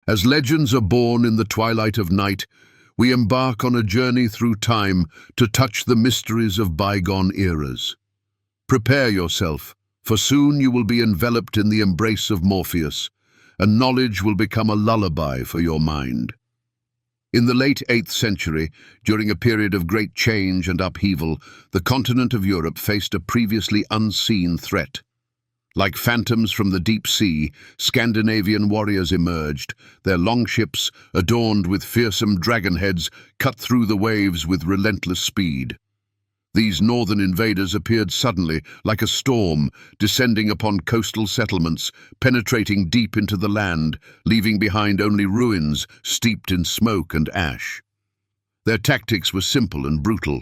As legends are born in the twilight of night, we embark on a journey through time to touch the mysteries of bygone eras. Prepare yourself, for soon you will be enveloped in the embrace of Morpheus, and knowledge will become a lullaby for your mind. In the late 8th century, during a period of great change and upheaval, the continent of Europe faced a previously unseen threat. Like phantoms from the deep sea, Scandinavian warriors emerged, their longships, adorned with fearsome dragon heads, cut through the waves with relentless speed. These northern invaders appeared suddenly, like a storm, descending upon coastal settlements, penetrating deep into the land, leaving behind only ruins steeped in smoke and ash. Their tactics were simple and brutal: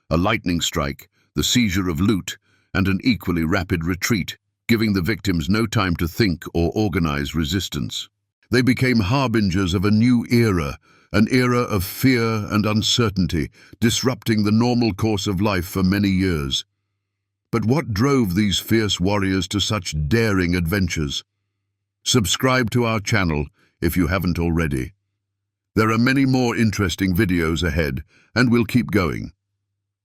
a lightning strike, the seizure of loot, and an equally rapid retreat, giving the victims no time to think or organize resistance. They became harbingers of a new era, an era of fear and uncertainty, disrupting the normal course of life for many years. But what drove these fierce warriors to such daring adventures? Subscribe to our channel if you haven't already. There are many more interesting videos ahead, and we'll keep going.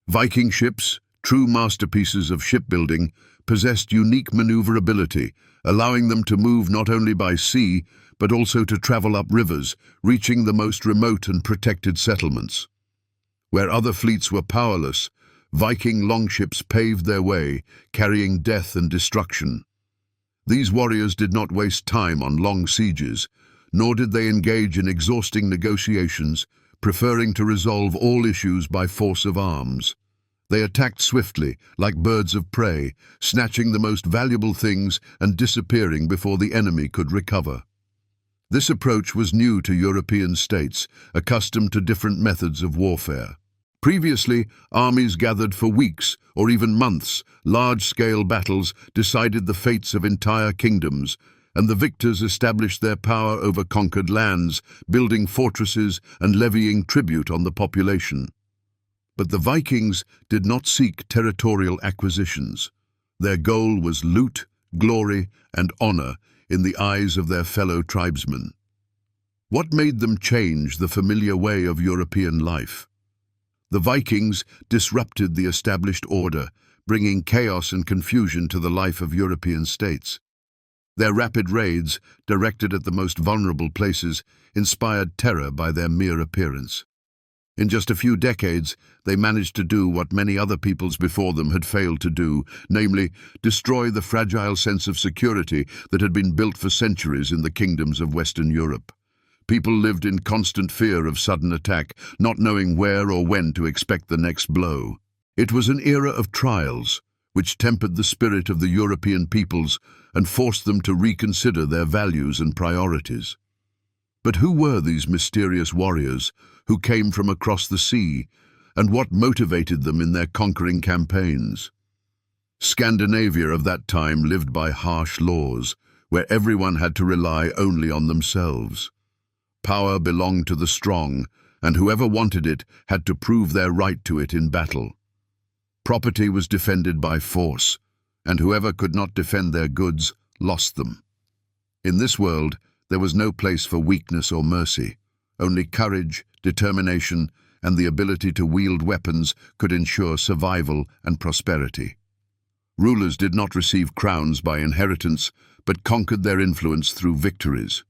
Viking ships, true masterpieces of shipbuilding, possessed unique maneuverability, allowing them to move not only by sea, but also to travel up rivers, reaching the most remote and protected settlements. Where other fleets were powerless, Viking longships paved their way, carrying death and destruction. These warriors did not waste time on long sieges, nor did they engage in exhausting negotiations, preferring to resolve all issues by force of arms. They attacked swiftly, like birds of prey, snatching the most valuable things and disappearing before the enemy could recover. This approach was new to European states, accustomed to different methods of warfare. Previously, armies gathered for weeks or even months. Large-scale battles decided the fates of entire kingdoms, and the victors established their power over conquered lands, building fortresses and levying tribute on the population. But the Vikings did not seek territorial acquisitions. Their goal was loot, glory, and honor in the eyes of their fellow tribesmen. What made them change the familiar way of European life? The Vikings disrupted the established order, bringing chaos and confusion to the life of European states. Their rapid raids, directed at the most vulnerable places, inspired terror by their mere appearance. In just a few decades, they managed to do what many other peoples before them had failed to do, namely, destroy the fragile sense of security that had been built for centuries in the kingdoms of Western Europe. People lived in constant fear of sudden attack, not knowing where or when to expect the next blow. It was an era of trials, which tempered the spirit of the European peoples and forced them to reconsider their values and priorities. But who were these mysterious warriors who came from across the sea, and what motivated them in their conquering campaigns? Scandinavia of that time lived by harsh laws, where everyone had to rely only on themselves. Power belonged to the strong, and whoever wanted it had to prove their right to it in battle. Property was defended by force, and whoever could not defend their goods lost them. In this world, there was no place for weakness or mercy. Only courage, determination, and the ability to wield weapons could ensure survival and prosperity. Rulers did not receive crowns by inheritance, but conquered their influence through victories.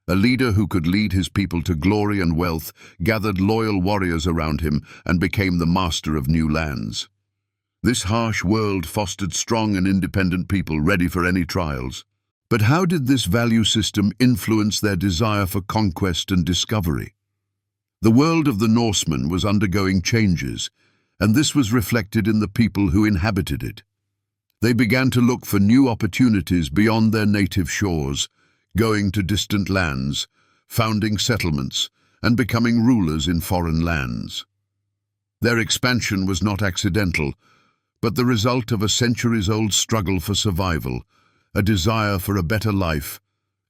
A leader who could lead his people to glory and wealth gathered loyal warriors around him and became the master of new lands. This harsh world fostered strong and independent people ready for any trials. But how did this value system influence their desire for conquest and discovery? The world of the Norsemen was undergoing changes, and this was reflected in the people who inhabited it. They began to look for new opportunities beyond their native shores, going to distant lands, founding settlements, and becoming rulers in foreign lands. Their expansion was not accidental, but the result of a centuries-old struggle for survival, a desire for a better life,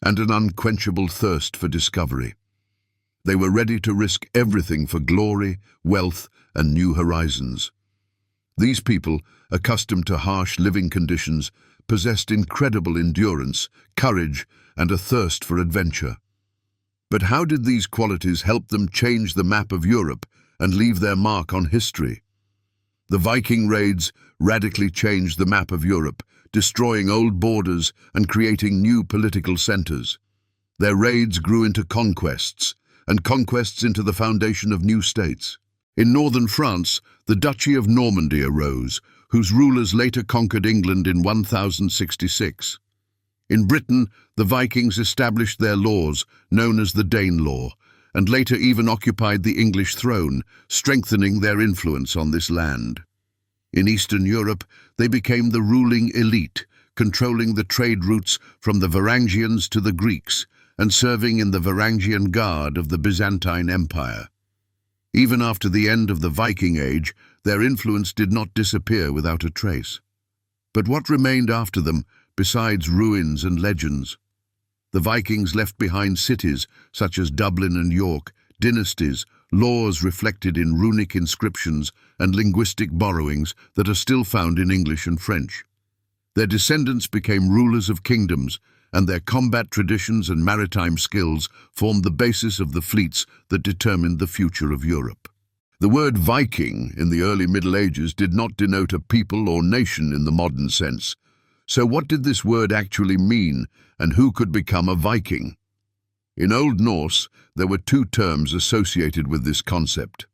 and an unquenchable thirst for discovery. They were ready to risk everything for glory, wealth, and new horizons. These people, accustomed to harsh living conditions, possessed incredible endurance, courage, and a thirst for adventure. But how did these qualities help them change the map of Europe and leave their mark on history? The Viking raids radically changed the map of Europe, destroying old borders and creating new political centers. Their raids grew into conquests, and conquests into the foundation of new states. In northern France, the Duchy of Normandy arose, whose rulers later conquered England in 1066. In Britain, the Vikings established their laws, known as the Danelaw, and later even occupied the English throne, strengthening their influence on this land. In Eastern Europe, they became the ruling elite, controlling the trade routes from the Varangians to the Greeks, and serving in the Varangian Guard of the Byzantine Empire. Even after the end of the Viking Age, their influence did not disappear without a trace. But what remained after them, besides ruins and legends? The Vikings left behind cities such as Dublin and York, dynasties, laws reflected in runic inscriptions, and linguistic borrowings that are still found in English and French. Their descendants became rulers of kingdoms, and their combat traditions and maritime skills formed the basis of the fleets that determined the future of Europe. The word Viking in the early Middle Ages did not denote a people or nation in the modern sense. So what did this word actually mean, and who could become a Viking? In Old Norse, there were two terms associated with this concept.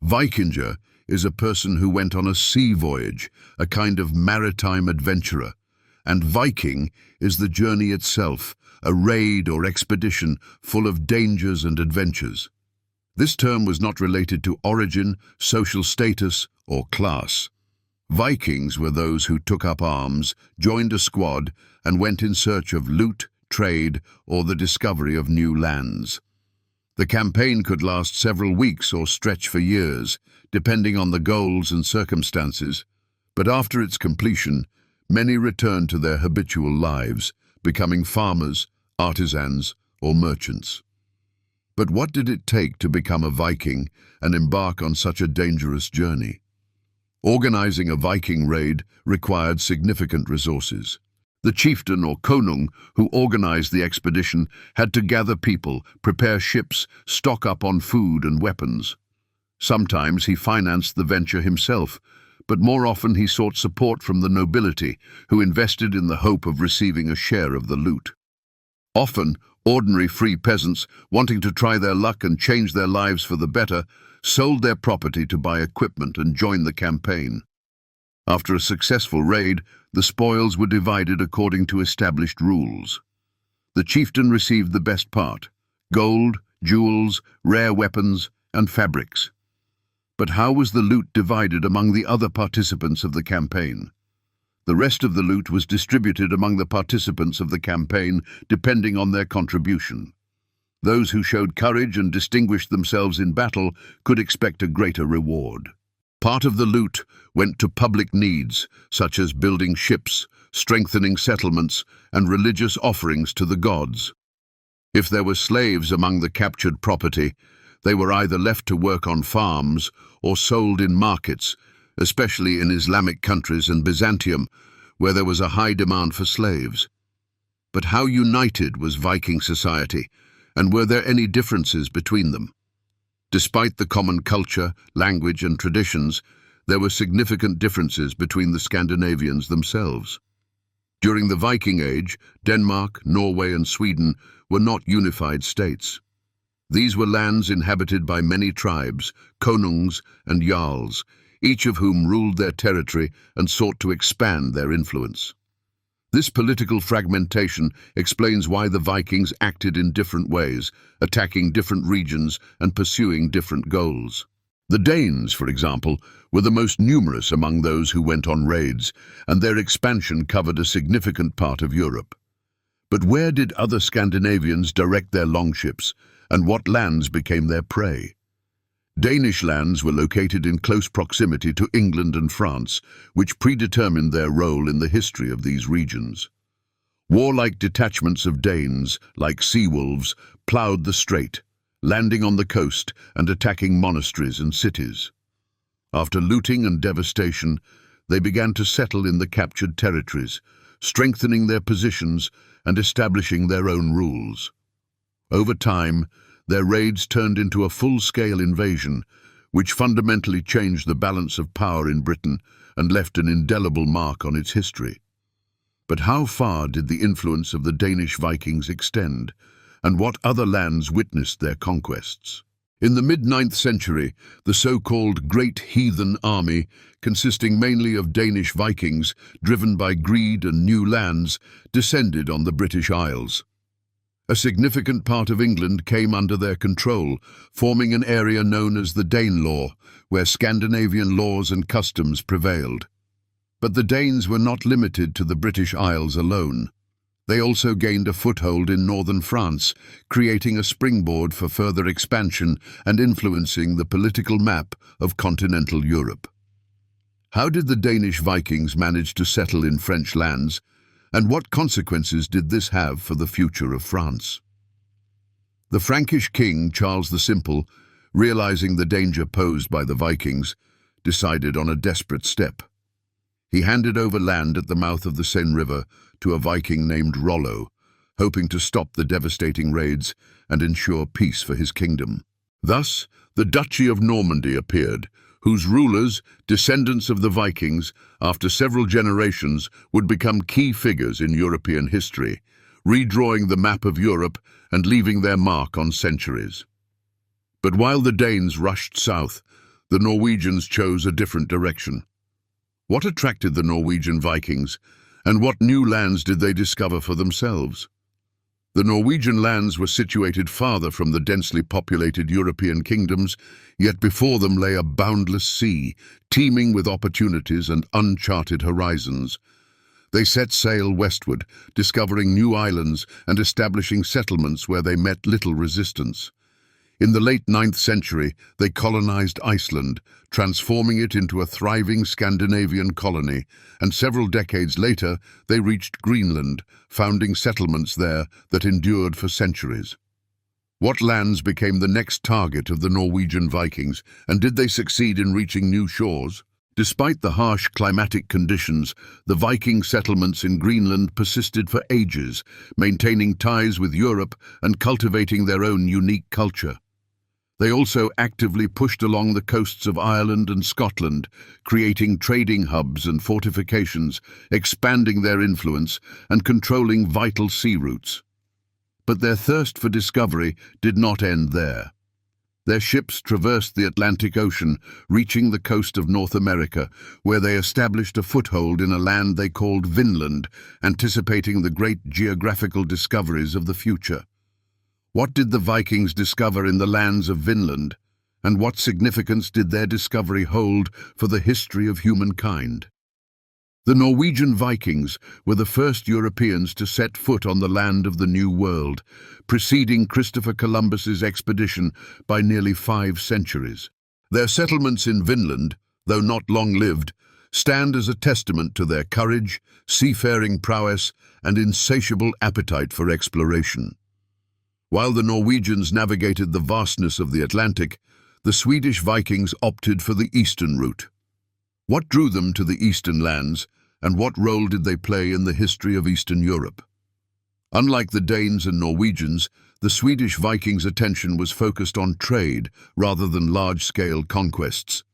Vikinger is a person who went on a sea voyage, a kind of maritime adventurer, and Viking is the journey itself, a raid or expedition full of dangers and adventures. This term was not related to origin, social status, or class. Vikings were those who took up arms, joined a squad, and went in search of loot, trade, or the discovery of new lands. The campaign could last several weeks or stretch for years, depending on the goals and circumstances, but after its completion, many returned to their habitual lives, becoming farmers, artisans, or merchants. But what did it take to become a Viking and embark on such a dangerous journey? Organizing a Viking raid required significant resources. The chieftain or konung who organized the expedition had to gather people, prepare ships, stock up on food and weapons. Sometimes he financed the venture himself, but more often he sought support from the nobility, who invested in the hope of receiving a share of the loot. Often, ordinary free peasants, wanting to try their luck and change their lives for the better, sold their property to buy equipment and join the campaign. After a successful raid, the spoils were divided according to established rules. The chieftain received the best part: gold, jewels, rare weapons, and fabrics. But how was the loot divided among the other participants of the campaign? The rest of the loot was distributed among the participants of the campaign, depending on their contribution. Those who showed courage and distinguished themselves in battle could expect a greater reward. Part of the loot went to public needs, such as building ships, strengthening settlements, and religious offerings to the gods. If there were slaves among the captured property, they were either left to work on farms or sold in markets, especially in Islamic countries and Byzantium, where there was a high demand for slaves. But how united was Viking society, and were there any differences between them? Despite the common culture, language, and traditions, there were significant differences between the Scandinavians themselves. During the Viking Age, Denmark, Norway, and Sweden were not unified states. These were lands inhabited by many tribes, konungs and jarls, each of whom ruled their territory and sought to expand their influence. This political fragmentation explains why the Vikings acted in different ways, attacking different regions and pursuing different goals. The Danes, for example, were the most numerous among those who went on raids, and their expansion covered a significant part of Europe. But where did other Scandinavians direct their longships, and what lands became their prey? Danish lands were located in close proximity to England and France, which predetermined their role in the history of these regions. Warlike detachments of Danes, like sea wolves, ploughed the strait, landing on the coast and attacking monasteries and cities. After looting and devastation, they began to settle in the captured territories, strengthening their positions and establishing their own rules. Over time, their raids turned into a full-scale invasion, which fundamentally changed the balance of power in Britain and left an indelible mark on its history. But how far did the influence of the Danish Vikings extend, and what other lands witnessed their conquests? In the mid-9th century, the so-called Great Heathen Army, consisting mainly of Danish Vikings, driven by greed and new lands, descended on the British Isles. A significant part of England came under their control, forming an area known as the Danelaw, where Scandinavian laws and customs prevailed. But the Danes were not limited to the British Isles alone. They also gained a foothold in northern France, creating a springboard for further expansion and influencing the political map of continental Europe. How did the Danish Vikings manage to settle in French lands, and what consequences did this have for the future of France? The Frankish king, Charles the Simple, realizing the danger posed by the Vikings, decided on a desperate step. He handed over land at the mouth of the Seine River to a Viking named Rollo, hoping to stop the devastating raids and ensure peace for his kingdom. Thus, the Duchy of Normandy appeared, whose rulers, descendants of the Vikings, after several generations would become key figures in European history, redrawing the map of Europe and leaving their mark on centuries. But while the Danes rushed south, the Norwegians chose a different direction. What attracted the Norwegian Vikings, and what new lands did they discover for themselves? The Norwegian lands were situated farther from the densely populated European kingdoms, yet before them lay a boundless sea, teeming with opportunities and uncharted horizons. They set sail westward, discovering new islands and establishing settlements where they met little resistance. In the late 9th century, they colonized Iceland, transforming it into a thriving Scandinavian colony, and several decades later, they reached Greenland, founding settlements there that endured for centuries. What lands became the next target of the Norwegian Vikings, and did they succeed in reaching new shores? Despite the harsh climatic conditions, the Viking settlements in Greenland persisted for ages, maintaining ties with Europe and cultivating their own unique culture. They also actively pushed along the coasts of Ireland and Scotland, creating trading hubs and fortifications, expanding their influence and controlling vital sea routes. But their thirst for discovery did not end there. Their ships traversed the Atlantic Ocean, reaching the coast of North America, where they established a foothold in a land they called Vinland, anticipating the great geographical discoveries of the future. What did the Vikings discover in the lands of Vinland, and what significance did their discovery hold for the history of humankind? The Norwegian Vikings were the first Europeans to set foot on the land of the New World, preceding Christopher Columbus's expedition by nearly 5 centuries. Their settlements in Vinland, though not long-lived, stand as a testament to their courage, seafaring prowess, and insatiable appetite for exploration. While the Norwegians navigated the vastness of the Atlantic, the Swedish Vikings opted for the eastern route. What drew them to the eastern lands, and what role did they play in the history of Eastern Europe? Unlike the Danes and Norwegians, the Swedish Vikings' attention was focused on trade rather than large-scale conquests.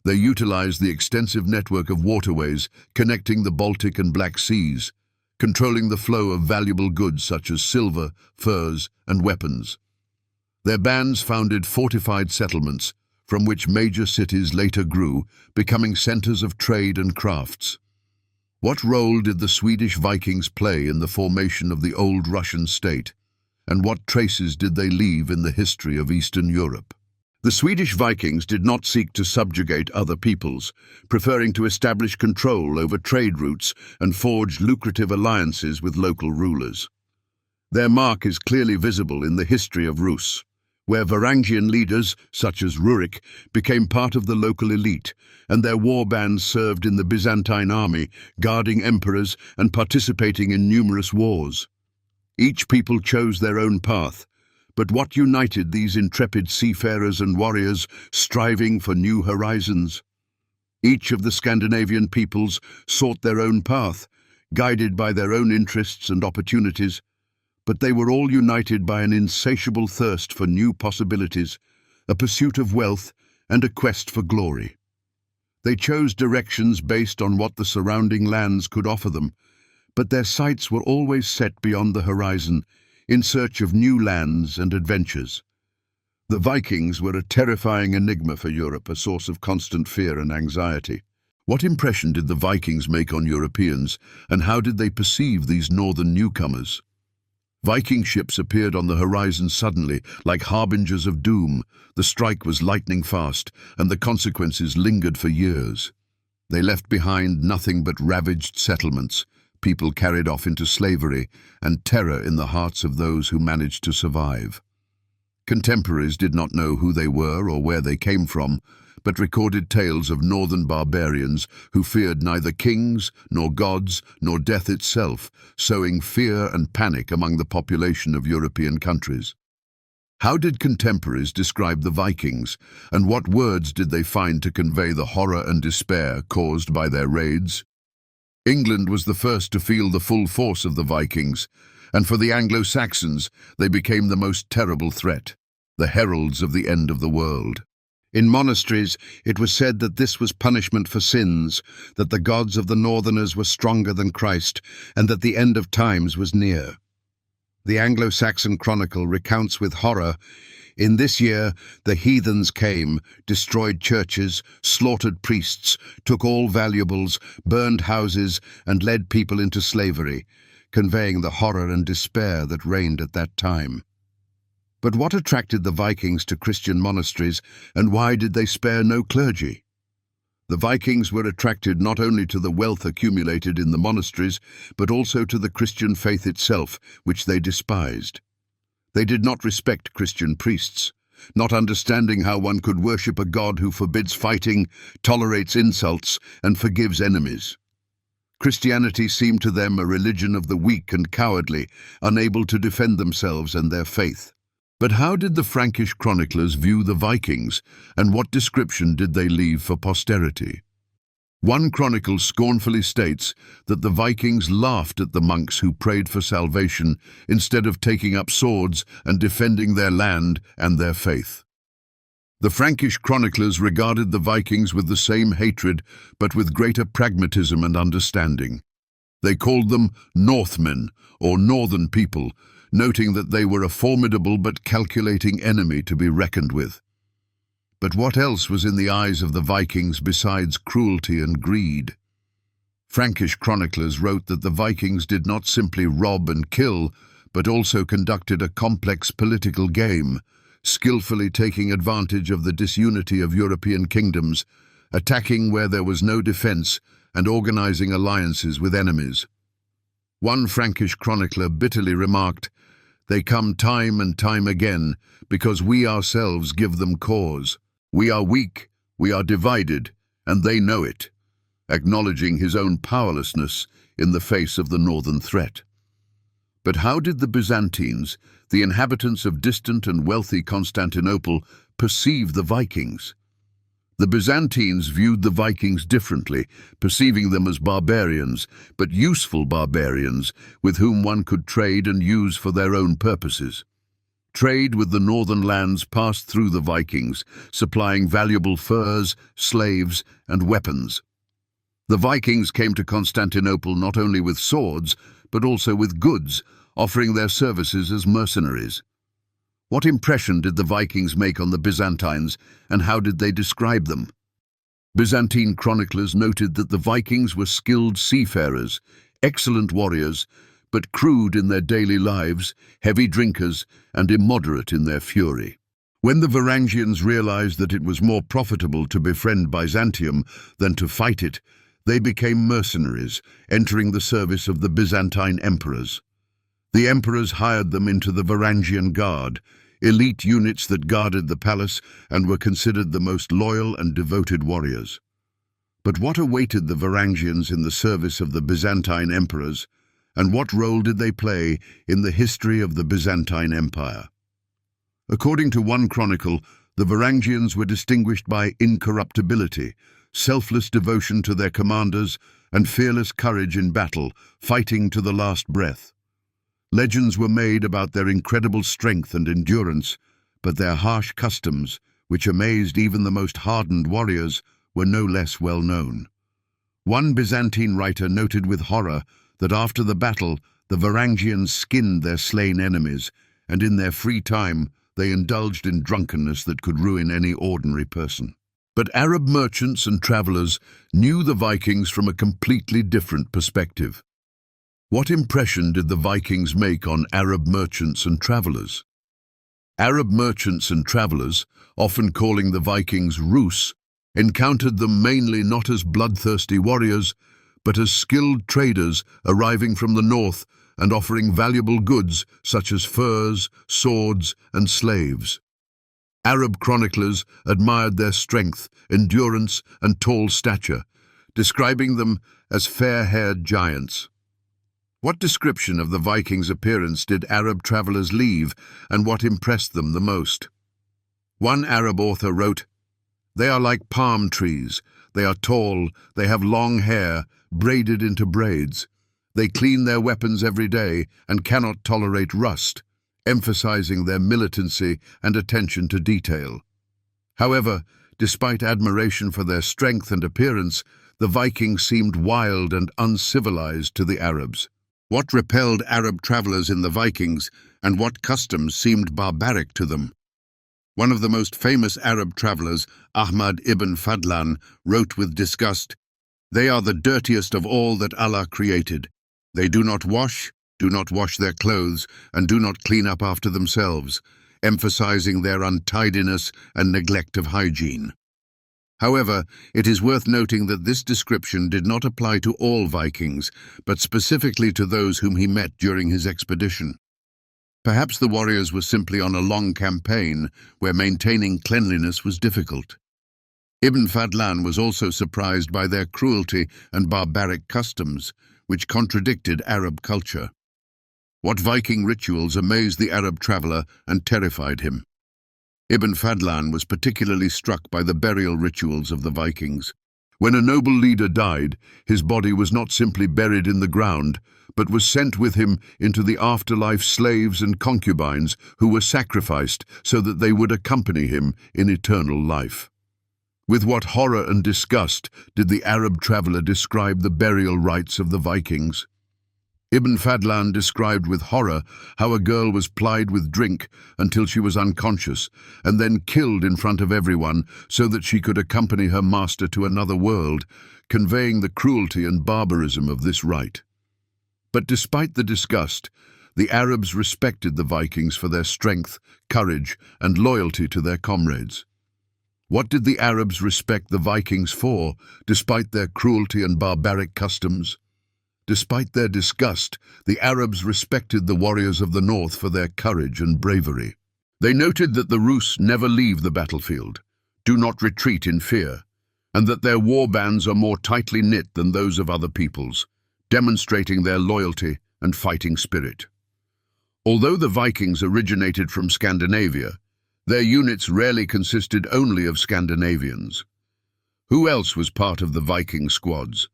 They utilized the extensive network of waterways connecting the Baltic and Black Seas, controlling the flow of valuable goods such as silver, furs, and weapons. Their bands founded fortified settlements, from which major cities later grew, becoming centers of trade and crafts. What role did the Swedish Vikings play in the formation of the old Russian state, and what traces did they leave in the history of Eastern Europe? The Swedish Vikings did not seek to subjugate other peoples, preferring to establish control over trade routes and forge lucrative alliances with local rulers. Their mark is clearly visible in the history of Rus, where Varangian leaders, such as Rurik, became part of the local elite, and their war bands served in the Byzantine army, guarding emperors and participating in numerous wars. Each people chose their own path, but what united these intrepid seafarers and warriors striving for new horizons? Each of the Scandinavian peoples sought their own path, guided by their own interests and opportunities. but they were all united by an insatiable thirst for new possibilities, a pursuit of wealth, and a quest for glory. They chose directions based on what the surrounding lands could offer them, but their sights were always set beyond the horizon, in search of new lands and adventures. The Vikings were a terrifying enigma for Europe, a source of constant fear and anxiety. What impression did the Vikings make on Europeans, and how did they perceive these northern newcomers? Viking ships appeared on the horizon suddenly, like harbingers of doom. The strike was lightning fast, and the consequences lingered for years. They left behind nothing but ravaged settlements, people carried off into slavery, and terror in the hearts of those who managed to survive. Contemporaries did not know who they were or where they came from, but recorded tales of northern barbarians who feared neither kings, nor gods, nor death itself, sowing fear and panic among the population of European countries. How did contemporaries describe the Vikings, and what words did they find to convey the horror and despair caused by their raids? England was the first to feel the full force of the Vikings, and for the Anglo-Saxons, they became the most terrible threat, the heralds of the end of the world. In monasteries, it was said that this was punishment for sins, that the gods of the Northerners were stronger than Christ, and that the end of times was near. The Anglo-Saxon Chronicle recounts with horror, "In this year the heathens came, destroyed churches, slaughtered priests, took all valuables, burned houses, and led people into slavery," conveying the horror and despair that reigned at that time. But what attracted the Vikings to Christian monasteries, and why did they spare no clergy? The Vikings were attracted not only to the wealth accumulated in the monasteries, but also to the Christian faith itself, which they despised. They did not respect Christian priests, not understanding how one could worship a God who forbids fighting, tolerates insults, and forgives enemies. Christianity seemed to them a religion of the weak and cowardly, unable to defend themselves and their faith. But how did the Frankish chroniclers view the Vikings, and what description did they leave for posterity? One chronicle scornfully states that the Vikings laughed at the monks who prayed for salvation instead of taking up swords and defending their land and their faith. The Frankish chroniclers regarded the Vikings with the same hatred, but with greater pragmatism and understanding. They called them Northmen, or northern people, noting that they were a formidable but calculating enemy to be reckoned with. But what else was in the eyes of the Vikings besides cruelty and greed? Frankish chroniclers wrote that the Vikings did not simply rob and kill, but also conducted a complex political game, skillfully taking advantage of the disunity of European kingdoms, attacking where there was no defense, and organizing alliances with enemies. One Frankish chronicler bitterly remarked, "They come time and time again, because we ourselves give them cause. We are weak, we are divided, and they know it," acknowledging his own powerlessness in the face of the northern threat. But how did the Byzantines, the inhabitants of distant and wealthy Constantinople, perceive the Vikings? The Byzantines viewed the Vikings differently, perceiving them as barbarians, but useful barbarians, with whom one could trade and use for their own purposes. Trade with the northern lands passed through the Vikings, supplying valuable furs, slaves, and weapons. The Vikings came to Constantinople not only with swords, but also with goods, offering their services as mercenaries. What impression did the Vikings make on the Byzantines, and how did they describe them? Byzantine chroniclers noted that the Vikings were skilled seafarers, excellent warriors, but crude in their daily lives, heavy drinkers, and immoderate in their fury. When the Varangians realized that it was more profitable to befriend Byzantium than to fight it, they became mercenaries, entering the service of the Byzantine emperors. The emperors hired them into the Varangian Guard, elite units that guarded the palace and were considered the most loyal and devoted warriors. But what awaited the Varangians in the service of the Byzantine emperors, and what role did they play in the history of the Byzantine Empire? According to one chronicle, the Varangians were distinguished by incorruptibility, selfless devotion to their commanders, and fearless courage in battle, fighting to the last breath. Legends were made about their incredible strength and endurance, but their harsh customs, which amazed even the most hardened warriors, were no less well known. One Byzantine writer noted with horror that after the battle, the Varangians skinned their slain enemies, and in their free time, they indulged in drunkenness that could ruin any ordinary person. But Arab merchants and travelers knew the Vikings from a completely different perspective. What impression did the Vikings make on Arab merchants and travelers? Arab merchants and travelers, often calling the Vikings Rus, encountered them mainly not as bloodthirsty warriors, but as skilled traders arriving from the north and offering valuable goods such as furs, swords, and slaves. Arab chroniclers admired their strength, endurance, and tall stature, describing them as fair-haired giants. What description of the Vikings' appearance did Arab travelers leave, and what impressed them the most? One Arab author wrote, "They are like palm trees. They are tall, they have long hair, braided into braids. They clean their weapons every day and cannot tolerate rust," emphasizing their militancy and attention to detail. However, despite admiration for their strength and appearance, the Vikings seemed wild and uncivilized to the Arabs. What repelled Arab travelers in the Vikings, and what customs seemed barbaric to them? One of the most famous Arab travelers, Ahmad ibn Fadlan, wrote with disgust, "They are the dirtiest of all that Allah created. They do not wash their clothes, and do not clean up after themselves," emphasizing their untidiness and neglect of hygiene. However, it is worth noting that this description did not apply to all Vikings, but specifically to those whom he met during his expedition. Perhaps the warriors were simply on a long campaign where maintaining cleanliness was difficult. Ibn Fadlan was also surprised by their cruelty and barbaric customs, which contradicted Arab culture. What Viking rituals amazed the Arab traveler and terrified him? Ibn Fadlan was particularly struck by the burial rituals of the Vikings. When a noble leader died, his body was not simply buried in the ground, but was sent with him into the afterlife slaves and concubines who were sacrificed so that they would accompany him in eternal life. With what horror and disgust did the Arab traveler describe the burial rites of the Vikings? Ibn Fadlan described with horror how a girl was plied with drink until she was unconscious and then killed in front of everyone so that she could accompany her master to another world, conveying the cruelty and barbarism of this rite. But despite the disgust, the Arabs respected the Vikings for their strength, courage, and loyalty to their comrades. What did the Arabs respect the Vikings for, despite their cruelty and barbaric customs? Despite their disgust, the Arabs respected the warriors of the north for their courage and bravery. They noted that the Rus never leave the battlefield, do not retreat in fear, and that their war bands are more tightly knit than those of other peoples, demonstrating their loyalty and fighting spirit. Although the Vikings originated from Scandinavia, their units rarely consisted only of Scandinavians. Who else was part of the Viking squads?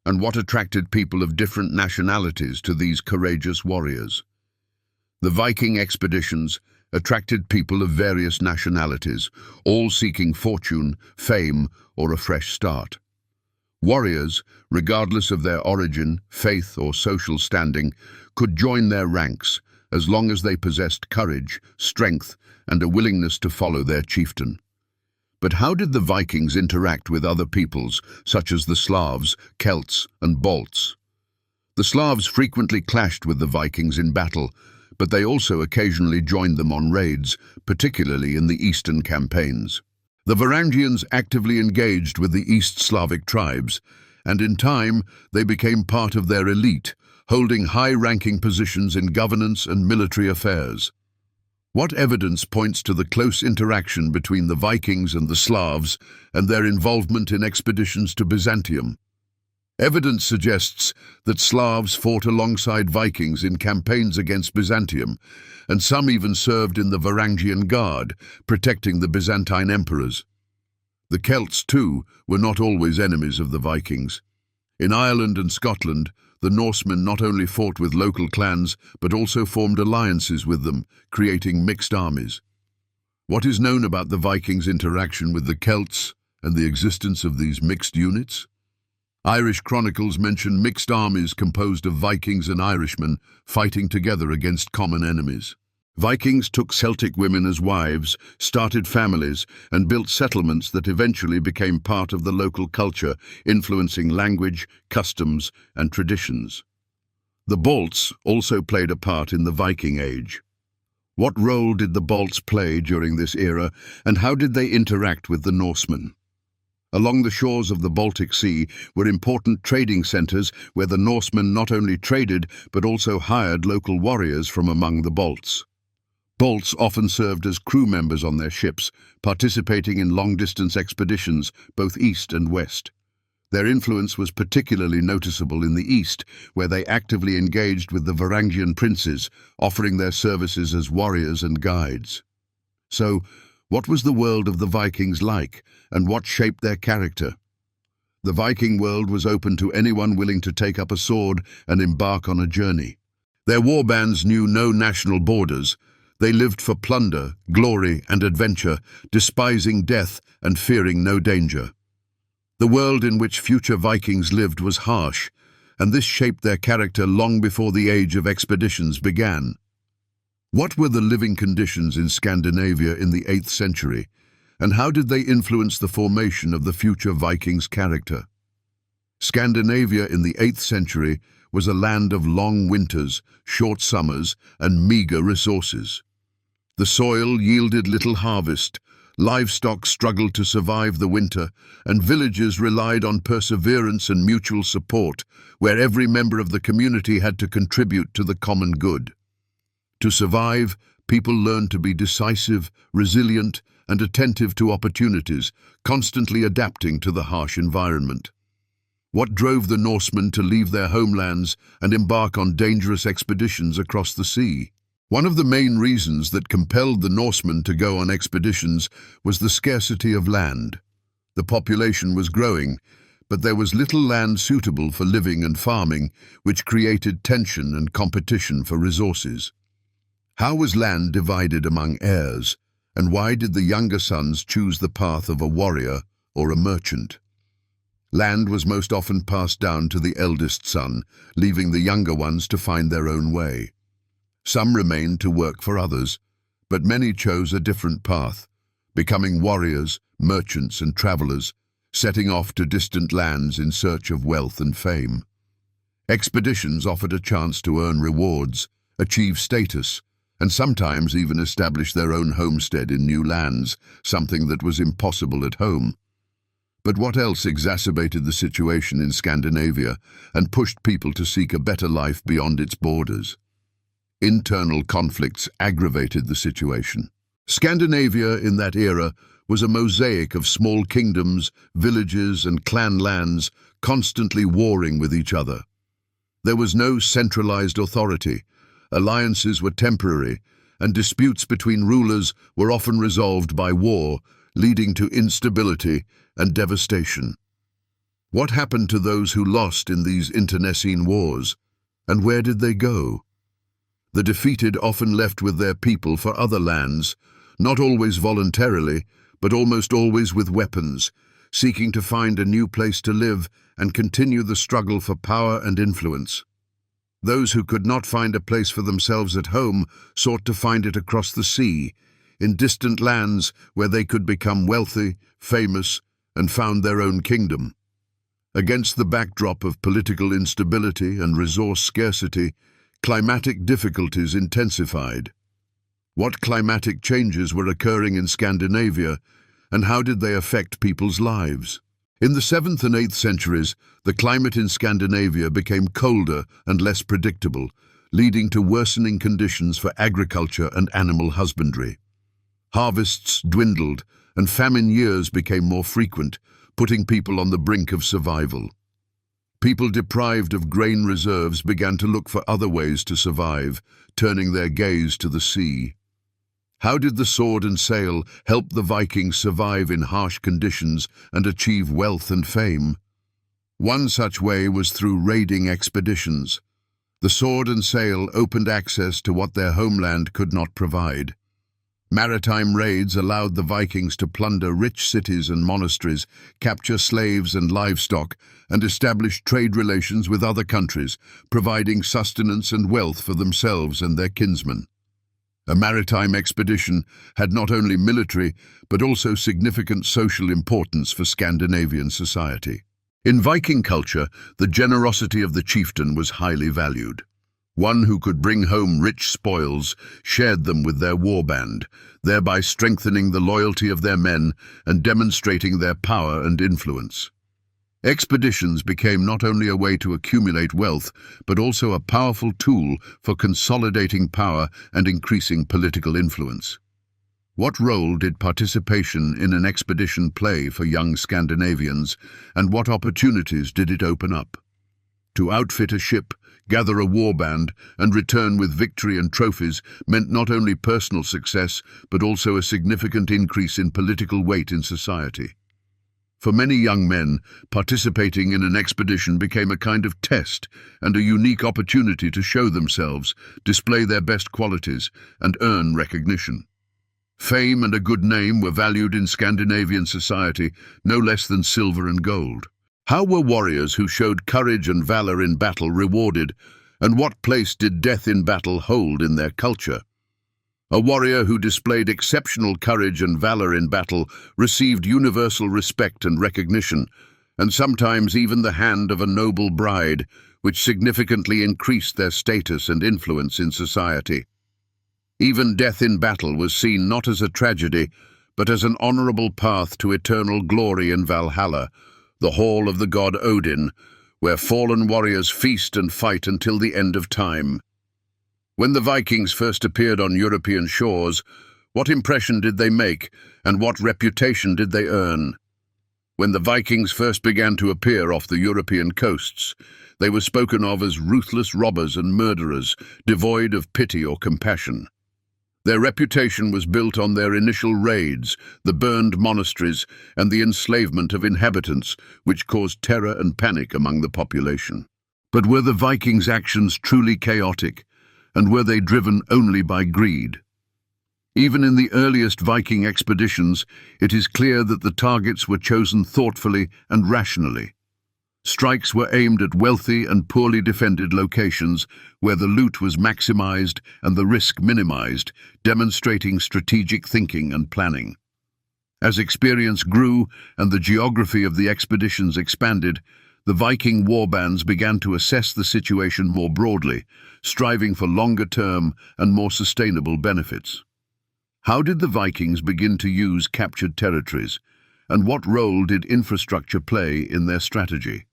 And what attracted people of different nationalities to these courageous warriors? The Viking expeditions attracted people of various nationalities, all seeking fortune, fame, or a fresh start. Warriors, regardless of their origin, faith, or social standing, could join their ranks as long as they possessed courage, strength, and a willingness to follow their chieftain. But how did the Vikings interact with other peoples, such as the Slavs, Celts, and Balts? The Slavs frequently clashed with the Vikings in battle, but they also occasionally joined them on raids, particularly in the eastern campaigns. The Varangians actively engaged with the East Slavic tribes, and in time they became part of their elite, holding high-ranking positions in governance and military affairs. What evidence points to the close interaction between the Vikings and the Slavs and their involvement in expeditions to Byzantium? Evidence suggests that Slavs fought alongside Vikings in campaigns against Byzantium, and some even served in the Varangian Guard, protecting the Byzantine emperors. The Celts, too, were not always enemies of the Vikings. In Ireland and Scotland, the Norsemen not only fought with local clans, but also formed alliances with them, creating mixed armies. What is known about the Vikings' interaction with the Celts and the existence of these mixed units? Irish chronicles mention mixed armies composed of Vikings and Irishmen fighting together against common enemies. Vikings took Celtic women as wives, started families, and built settlements that eventually became part of the local culture, influencing language, customs, and traditions. The Balts also played a part in the Viking Age. What role did the Balts play during this era, and how did they interact with the Norsemen? Along the shores of the Baltic Sea were important trading centers where the Norsemen not only traded but also hired local warriors from among the Balts. Balts often served as crew members on their ships, participating in long-distance expeditions, both east and west. Their influence was particularly noticeable in the east, where they actively engaged with the Varangian princes, offering their services as warriors and guides. So, what was the world of the Vikings like, and what shaped their character? The Viking world was open to anyone willing to take up a sword and embark on a journey. Their warbands knew no national borders. They lived for plunder, glory, and adventure, despising death and fearing no danger. The world in which future Vikings lived was harsh, and this shaped their character long before the age of expeditions began. What were the living conditions in Scandinavia in the 8th century, and how did they influence the formation of the future Vikings' character? Scandinavia in the 8th century was a land of long winters, short summers, and meager resources. The soil yielded little harvest, livestock struggled to survive the winter, and villages relied on perseverance and mutual support, where every member of the community had to contribute to the common good. To survive, people learned to be decisive, resilient, and attentive to opportunities, constantly adapting to the harsh environment. What drove the Norsemen to leave their homelands and embark on dangerous expeditions across the sea? One of the main reasons that compelled the Norsemen to go on expeditions was the scarcity of land. The population was growing, but there was little land suitable for living and farming, which created tension and competition for resources. How was land divided among heirs, and why did the younger sons choose the path of a warrior or a merchant? Land was most often passed down to the eldest son, leaving the younger ones to find their own way. Some remained to work for others, but many chose a different path, becoming warriors, merchants, and travelers, setting off to distant lands in search of wealth and fame. Expeditions offered a chance to earn rewards, achieve status, and sometimes even establish their own homestead in new lands, something that was impossible at home. But what else exacerbated the situation in Scandinavia and pushed people to seek a better life beyond its borders? Internal conflicts aggravated the situation. Scandinavia in that era was a mosaic of small kingdoms, villages, and clan lands constantly warring with each other. There was no centralized authority. Alliances were temporary, and disputes between rulers were often resolved by war, leading to instability and devastation. What happened to those who lost in these internecine wars, and where did they go? The defeated often left with their people for other lands, not always voluntarily, but almost always with weapons, seeking to find a new place to live and continue the struggle for power and influence. Those who could not find a place for themselves at home sought to find it across the sea, in distant lands where they could become wealthy, famous, and found their own kingdom. Against the backdrop of political instability and resource scarcity, climatic difficulties intensified. What climatic changes were occurring in Scandinavia, and how did they affect people's lives? In the 7th and 8th centuries, the climate in Scandinavia became colder and less predictable, leading to worsening conditions for agriculture and animal husbandry. Harvests dwindled, and famine years became more frequent, putting people on the brink of survival. People deprived of grain reserves began to look for other ways to survive, turning their gaze to the sea. How did the sword and sail help the Vikings survive in harsh conditions and achieve wealth and fame? One such way was through raiding expeditions. The sword and sail opened access to what their homeland could not provide. Maritime raids allowed the Vikings to plunder rich cities and monasteries, capture slaves and livestock, and establish trade relations with other countries, providing sustenance and wealth for themselves and their kinsmen. A maritime expedition had not only military, but also significant social importance for Scandinavian society. In Viking culture, the generosity of the chieftain was highly valued. One who could bring home rich spoils shared them with their warband, thereby strengthening the loyalty of their men and demonstrating their power and influence. Expeditions became not only a way to accumulate wealth, but also a powerful tool for consolidating power and increasing political influence. What role did participation in an expedition play for young Scandinavians, and what opportunities did it open up? To outfit a ship, gather a warband, and return with victory and trophies meant not only personal success, but also a significant increase in political weight in society. For many young men, participating in an expedition became a kind of test and a unique opportunity to show themselves, display their best qualities, and earn recognition. Fame and a good name were valued in Scandinavian society, no less than silver and gold. How were warriors who showed courage and valor in battle rewarded, and what place did death in battle hold in their culture? A warrior who displayed exceptional courage and valor in battle received universal respect and recognition, and sometimes even the hand of a noble bride, which significantly increased their status and influence in society. Even death in battle was seen not as a tragedy, but as an honorable path to eternal glory in Valhalla, the hall of the god Odin, where fallen warriors feast and fight until the end of time. When the Vikings first appeared on European shores, what impression did they make, and what reputation did they earn? When the Vikings first began to appear off the European coasts, they were spoken of as ruthless robbers and murderers, devoid of pity or compassion. Their reputation was built on their initial raids, the burned monasteries, and the enslavement of inhabitants, which caused terror and panic among the population. But were the Vikings' actions truly chaotic, and were they driven only by greed? Even in the earliest Viking expeditions, it is clear that the targets were chosen thoughtfully and rationally. Strikes were aimed at wealthy and poorly defended locations where the loot was maximized and the risk minimized, demonstrating strategic thinking and planning. As experience grew and the geography of the expeditions expanded, the Viking warbands began to assess the situation more broadly, striving for longer-term and more sustainable benefits. How did the Vikings begin to use captured territories, and what role did infrastructure play in their strategy?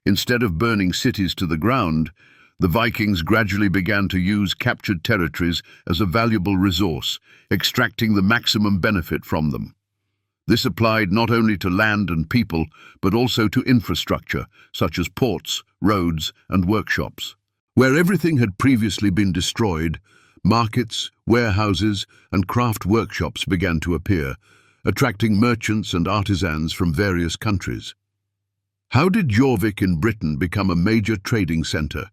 Instead of burning cities to the ground, the Vikings gradually began to use captured territories as a valuable resource, extracting the maximum benefit from them. This applied not only to land and people, but also to infrastructure, such as ports, roads, and workshops. Where everything had previously been destroyed, markets, warehouses, and craft workshops began to appear, attracting merchants and artisans from various countries. How did Jorvik in Britain become a major trading centre,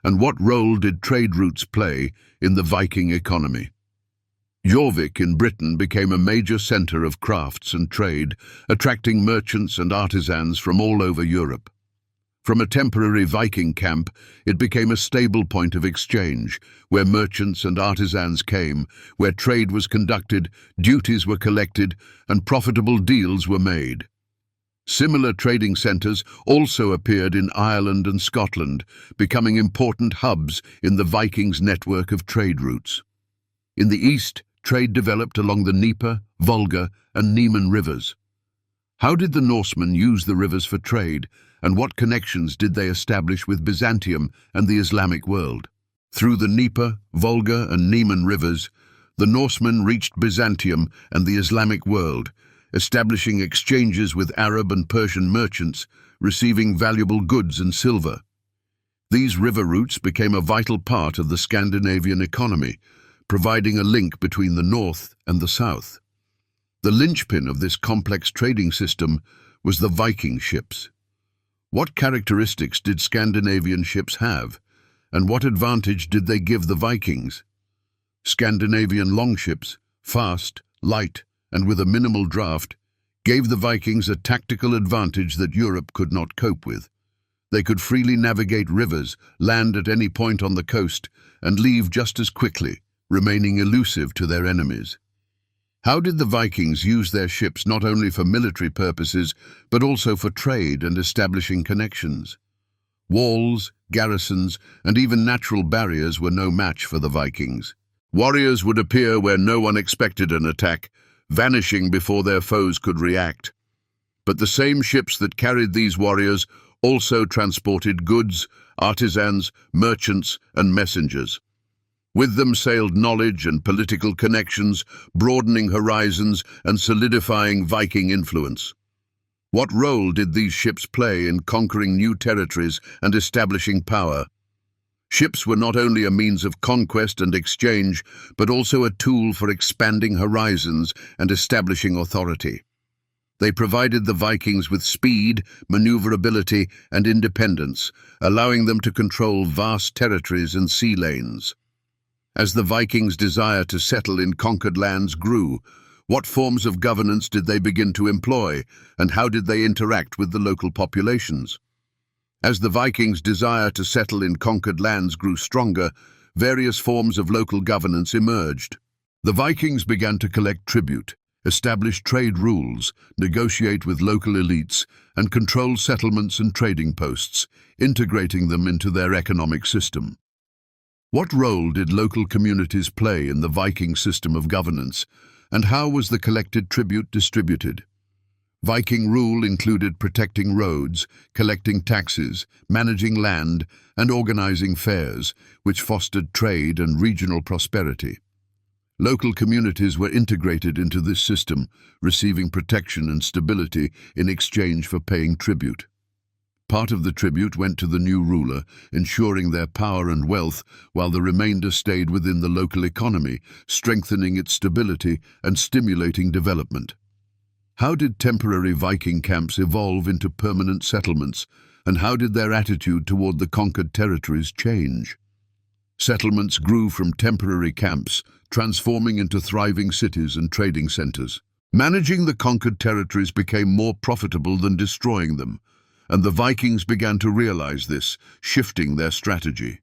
and what role did trade routes play in the Viking economy? Jorvik in Britain became a major centre of crafts and trade, attracting merchants and artisans from all over Europe. From a temporary Viking camp, it became a stable point of exchange, where merchants and artisans came, where trade was conducted, duties were collected, and profitable deals were made. Similar trading centres also appeared in Ireland and Scotland, becoming important hubs in the Vikings' network of trade routes. In the east, trade developed along the Dnieper, Volga, and Niemen rivers. How did the Norsemen use the rivers for trade, and what connections did they establish with Byzantium and the Islamic world? Through the Dnieper, Volga, and Niemen rivers, the Norsemen reached Byzantium and the Islamic world, establishing exchanges with Arab and Persian merchants, receiving valuable goods and silver. These river routes became a vital part of the Scandinavian economy, providing a link between the north and the south. The linchpin of this complex trading system was the Viking ships. What characteristics did Scandinavian ships have, and what advantage did they give the Vikings? Scandinavian longships, fast, light, and with a minimal draft, gave the Vikings a tactical advantage that Europe could not cope with. They could freely navigate rivers, land at any point on the coast, and leave just as quickly, remaining elusive to their enemies. How did the Vikings use their ships not only for military purposes, but also for trade and establishing connections? Walls, garrisons, and even natural barriers were no match for the Vikings. Warriors would appear where no one expected an attack, vanishing before their foes could react. But the same ships that carried these warriors also transported goods, artisans, merchants, and messengers. With them sailed knowledge and political connections, broadening horizons and solidifying Viking influence. What role did these ships play in conquering new territories and establishing power? Ships were not only a means of conquest and exchange, but also a tool for expanding horizons and establishing authority. They provided the Vikings with speed, maneuverability, and independence, allowing them to control vast territories and sea lanes. As the Vikings' desire to settle in conquered lands grew, what forms of governance did they begin to employ, and how did they interact with the local populations? As the Vikings' desire to settle in conquered lands grew stronger, various forms of local governance emerged. The Vikings began to collect tribute, establish trade rules, negotiate with local elites, and control settlements and trading posts, integrating them into their economic system. What role did local communities play in the Viking system of governance, and how was the collected tribute distributed? Viking rule included protecting roads, collecting taxes, managing land, and organizing fairs, which fostered trade and regional prosperity. Local communities were integrated into this system, receiving protection and stability in exchange for paying tribute. Part of the tribute went to the new ruler, ensuring their power and wealth, while the remainder stayed within the local economy, strengthening its stability and stimulating development. How did temporary Viking camps evolve into permanent settlements, and how did their attitude toward the conquered territories change? Settlements grew from temporary camps, transforming into thriving cities and trading centers. Managing the conquered territories became more profitable than destroying them, and the Vikings began to realize this, shifting their strategy.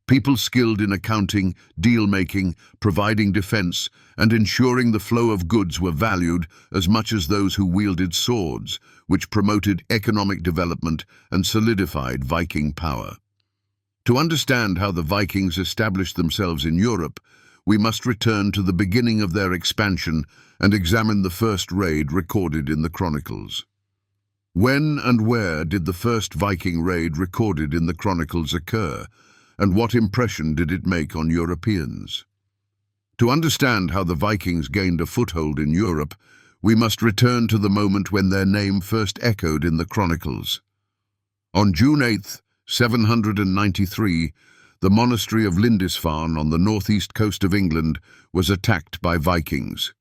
People skilled in accounting, deal-making, providing defense, and ensuring the flow of goods were valued as much as those who wielded swords, which promoted economic development and solidified Viking power. To understand how the Vikings established themselves in Europe, we must return to the beginning of their expansion and examine the first raid recorded in the chronicles. When and where did the first Viking raid recorded in the chronicles occur, and what impression did it make on Europeans? To understand how the Vikings gained a foothold in Europe, we must return to the moment when their name first echoed in the chronicles. On June 8, 793, the monastery of Lindisfarne on the northeast coast of England was attacked by Vikings.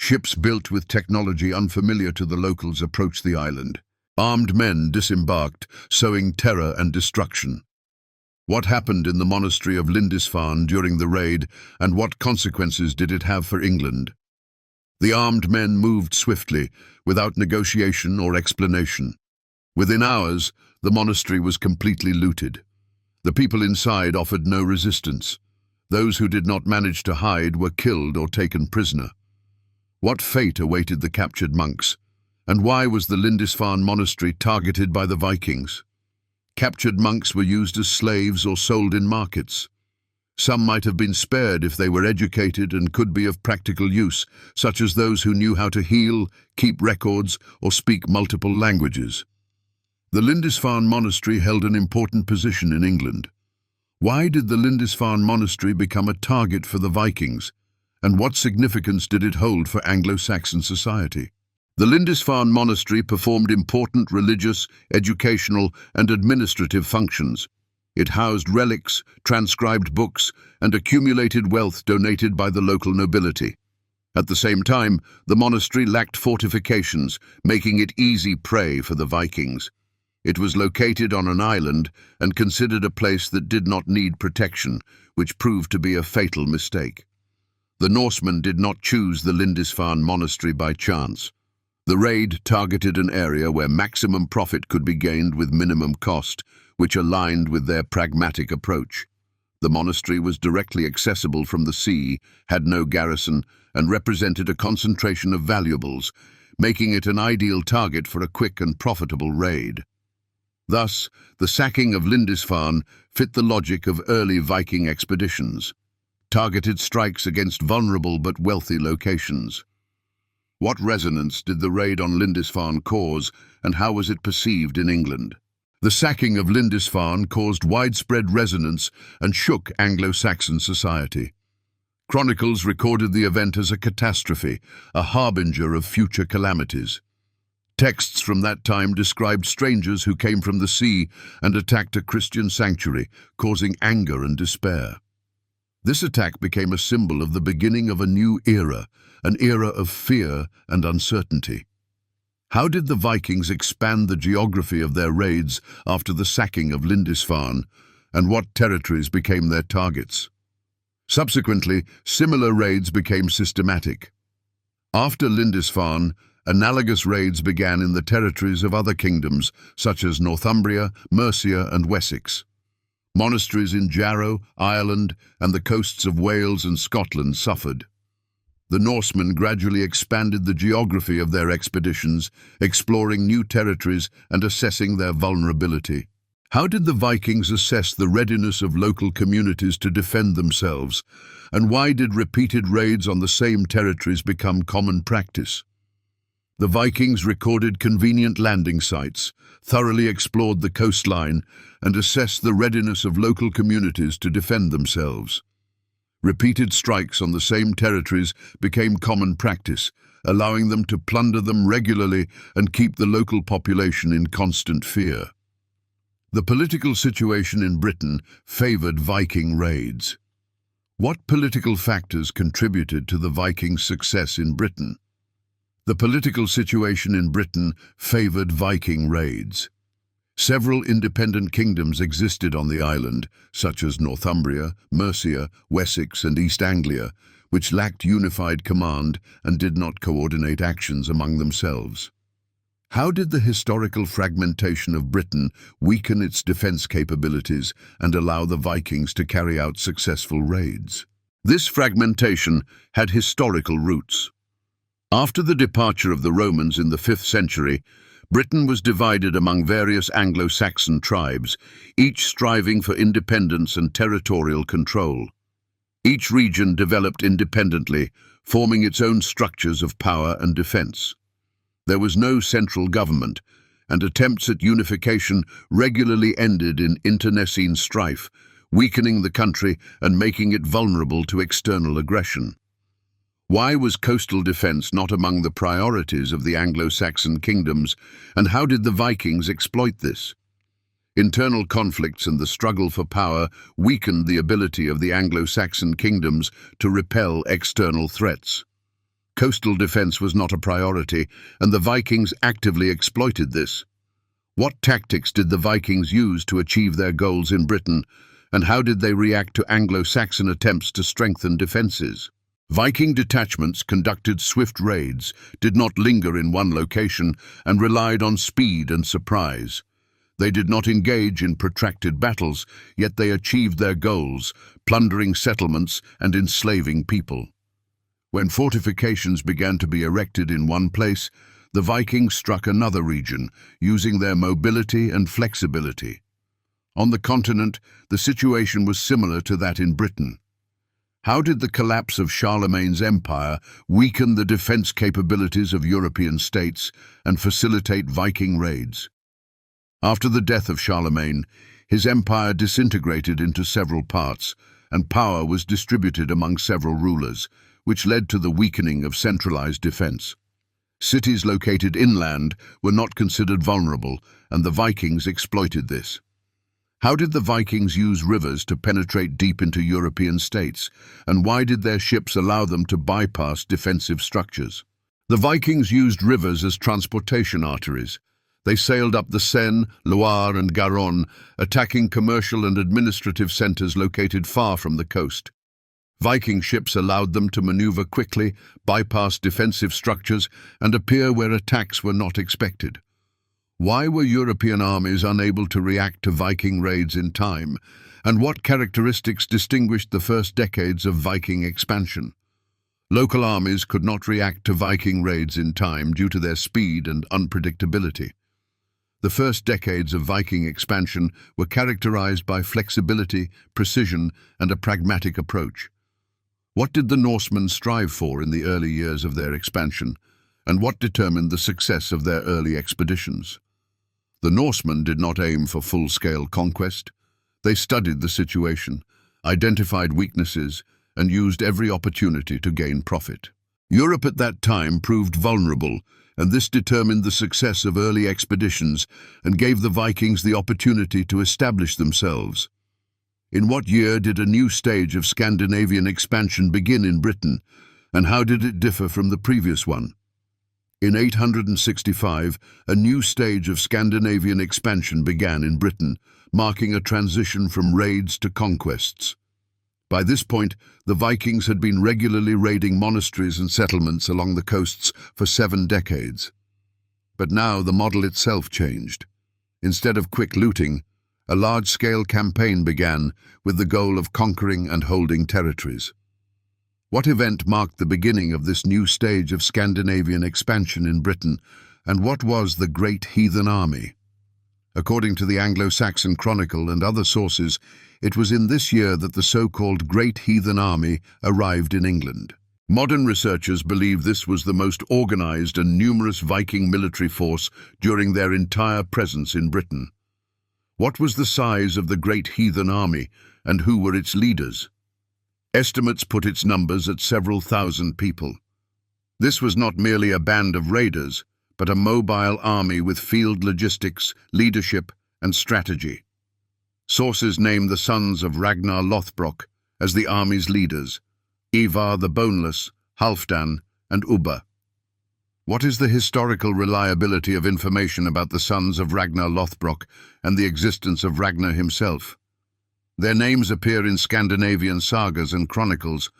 Ships built with technology unfamiliar to the locals approached the island. Armed men disembarked, sowing terror and destruction. What happened in the monastery of Lindisfarne during the raid, and what consequences did it have for England? The armed men moved swiftly, without negotiation or explanation. Within hours, the monastery was completely looted. The people inside offered no resistance. Those who did not manage to hide were killed or taken prisoner. What fate awaited the captured monks? And why was the Lindisfarne monastery targeted by the Vikings? Captured monks were used as slaves or sold in markets. Some might have been spared if they were educated and could be of practical use, such as those who knew how to heal, keep records, or speak multiple languages. The Lindisfarne monastery held an important position in England. Why did the Lindisfarne monastery become a target for the Vikings? And what significance did it hold for Anglo-Saxon society? The Lindisfarne monastery performed important religious, educational, and administrative functions. It housed relics, transcribed books, and accumulated wealth donated by the local nobility. At the same time, the monastery lacked fortifications, making it easy prey for the Vikings. It was located on an island and considered a place that did not need protection, which proved to be a fatal mistake. The Norsemen did not choose the Lindisfarne monastery by chance. The raid targeted an area where maximum profit could be gained with minimum cost, which aligned with their pragmatic approach. The monastery was directly accessible from the sea, had no garrison, and represented a concentration of valuables, making it an ideal target for a quick and profitable raid. Thus, the sacking of Lindisfarne fit the logic of early Viking expeditions, targeted strikes against vulnerable but wealthy locations. What resonance did the raid on Lindisfarne cause, and how was it perceived in England? The sacking of Lindisfarne caused widespread resonance and shook Anglo-Saxon society. Chronicles recorded the event as a catastrophe, a harbinger of future calamities. Texts from that time described strangers who came from the sea and attacked a Christian sanctuary, causing anger and despair. This attack became a symbol of the beginning of a new era, an era of fear and uncertainty. How did the Vikings expand the geography of their raids after the sacking of Lindisfarne, and what territories became their targets? Subsequently, similar raids became systematic. After Lindisfarne, analogous raids began in the territories of other kingdoms, such as Northumbria, Mercia, and Wessex. Monasteries in Jarrow, Ireland, and the coasts of Wales and Scotland suffered. The Norsemen gradually expanded the geography of their expeditions, exploring new territories and assessing their vulnerability. How did the Vikings assess the readiness of local communities to defend themselves, and why did repeated raids on the same territories become common practice? The Vikings recorded convenient landing sites, thoroughly explored the coastline, and assessed the readiness of local communities to defend themselves. Repeated strikes on the same territories became common practice, allowing them to plunder them regularly and keep the local population in constant fear. The political situation in Britain favored Viking raids. What political factors contributed to the Vikings' success in Britain? The political situation in Britain favored Viking raids. Several independent kingdoms existed on the island, such as Northumbria, Mercia, Wessex, and East Anglia, which lacked unified command and did not coordinate actions among themselves. How did the historical fragmentation of Britain weaken its defense capabilities and allow the Vikings to carry out successful raids? This fragmentation had historical roots. After the departure of the Romans in the 5th century, Britain was divided among various Anglo-Saxon tribes, each striving for independence and territorial control. Each region developed independently, forming its own structures of power and defense. There was no central government, and attempts at unification regularly ended in internecine strife, weakening the country and making it vulnerable to external aggression. Why was coastal defense not among the priorities of the Anglo-Saxon kingdoms, and how did the Vikings exploit this? Internal conflicts and the struggle for power weakened the ability of the Anglo-Saxon kingdoms to repel external threats. Coastal defense was not a priority, and the Vikings actively exploited this. What tactics did the Vikings use to achieve their goals in Britain, and how did they react to Anglo-Saxon attempts to strengthen defenses? Viking detachments conducted swift raids, did not linger in one location, and relied on speed and surprise. They did not engage in protracted battles, yet they achieved their goals, plundering settlements and enslaving people. When fortifications began to be erected in one place, the Vikings struck another region, using their mobility and flexibility. On the continent, the situation was similar to that in Britain. How did the collapse of Charlemagne's empire weaken the defense capabilities of European states and facilitate Viking raids? After the death of Charlemagne, his empire disintegrated into several parts, and power was distributed among several rulers, which led to the weakening of centralized defense. Cities located inland were not considered vulnerable, and the Vikings exploited this. How did the Vikings use rivers to penetrate deep into European states, and why did their ships allow them to bypass defensive structures? The Vikings used rivers as transportation arteries. They sailed up the Seine, Loire, and Garonne, attacking commercial and administrative centers located far from the coast. Viking ships allowed them to maneuver quickly, bypass defensive structures, and appear where attacks were not expected. Why were European armies unable to react to Viking raids in time, and what characteristics distinguished the first decades of Viking expansion? Local armies could not react to Viking raids in time due to their speed and unpredictability. The first decades of Viking expansion were characterized by flexibility, precision, and a pragmatic approach. What did the Norsemen strive for in the early years of their expansion, and what determined the success of their early expeditions? The Norsemen did not aim for full-scale conquest. They studied the situation, identified weaknesses, and used every opportunity to gain profit. Europe at that time proved vulnerable, and this determined the success of early expeditions and gave the Vikings the opportunity to establish themselves. In what year did a new stage of Scandinavian expansion begin in Britain, and how did it differ from the previous one? In 865, a new stage of Scandinavian expansion began in Britain, marking a transition from raids to conquests. By this point, the Vikings had been regularly raiding monasteries and settlements along the coasts for 7 decades. But now the model itself changed. Instead of quick looting, a large-scale campaign began with the goal of conquering and holding territories. What event marked the beginning of this new stage of Scandinavian expansion in Britain, and what was the Great Heathen Army? According to the Anglo-Saxon Chronicle and other sources, it was in this year that the so-called Great Heathen Army arrived in England. Modern researchers believe this was the most organized and numerous Viking military force during their entire presence in Britain. What was the size of the Great Heathen Army, and who were its leaders? Estimates put its numbers at several thousand people. This was not merely a band of raiders, but a mobile army with field logistics, leadership, and strategy. Sources name the sons of Ragnar Lothbrok as the army's leaders: Ivar the Boneless, Halfdan, and Ubba. What is the historical reliability of information about the sons of Ragnar Lothbrok and the existence of Ragnar himself? Their names appear in Scandinavian sagas and chronicles,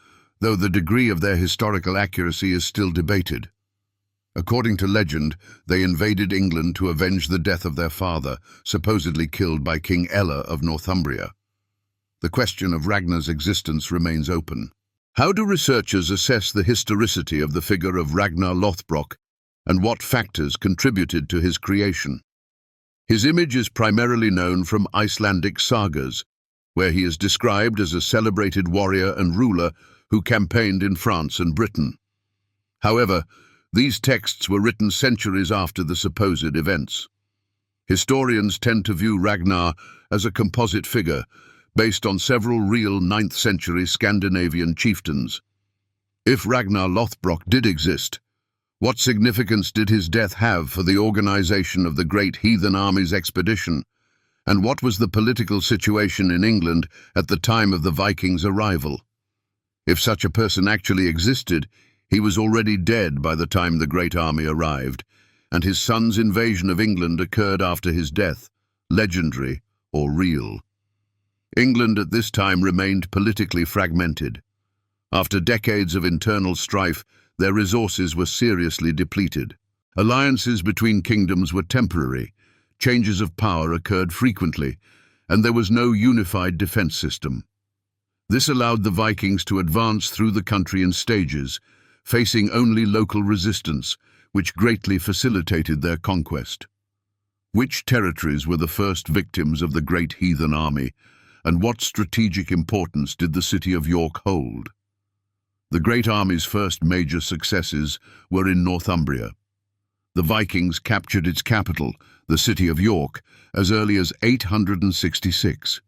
though the degree of their historical accuracy is still debated. According to legend, they invaded England to avenge the death of their father, supposedly killed by King Ella of Northumbria. The question of Ragnar's existence remains open. How do researchers assess the historicity of the figure of Ragnar Lothbrok, and what factors contributed to his creation? His image is primarily known from Icelandic sagas, where he is described as a celebrated warrior and ruler who campaigned in France and Britain. However, these texts were written centuries after the supposed events. Historians tend to view Ragnar as a composite figure, based on several real 9th-century Scandinavian chieftains. If Ragnar Lothbrok did exist, what significance did his death have for the organization of the Great Heathen Army's expedition? And what was the political situation in England at the time of the Vikings' arrival? If such a person actually existed, he was already dead by the time the Great Army arrived, and his son's invasion of England occurred after his death, legendary or real. England at this time remained politically fragmented. After decades of internal strife, their resources were seriously depleted. Alliances between kingdoms were temporary, changes of power occurred frequently, and there was no unified defense system. This allowed the Vikings to advance through the country in stages, facing only local resistance, which greatly facilitated their conquest. Which territories were the first victims of the Great Heathen Army, and what strategic importance did the city of York hold? The Great Army's first major successes were in Northumbria. The Vikings captured its capital, the city of York, as early as 866.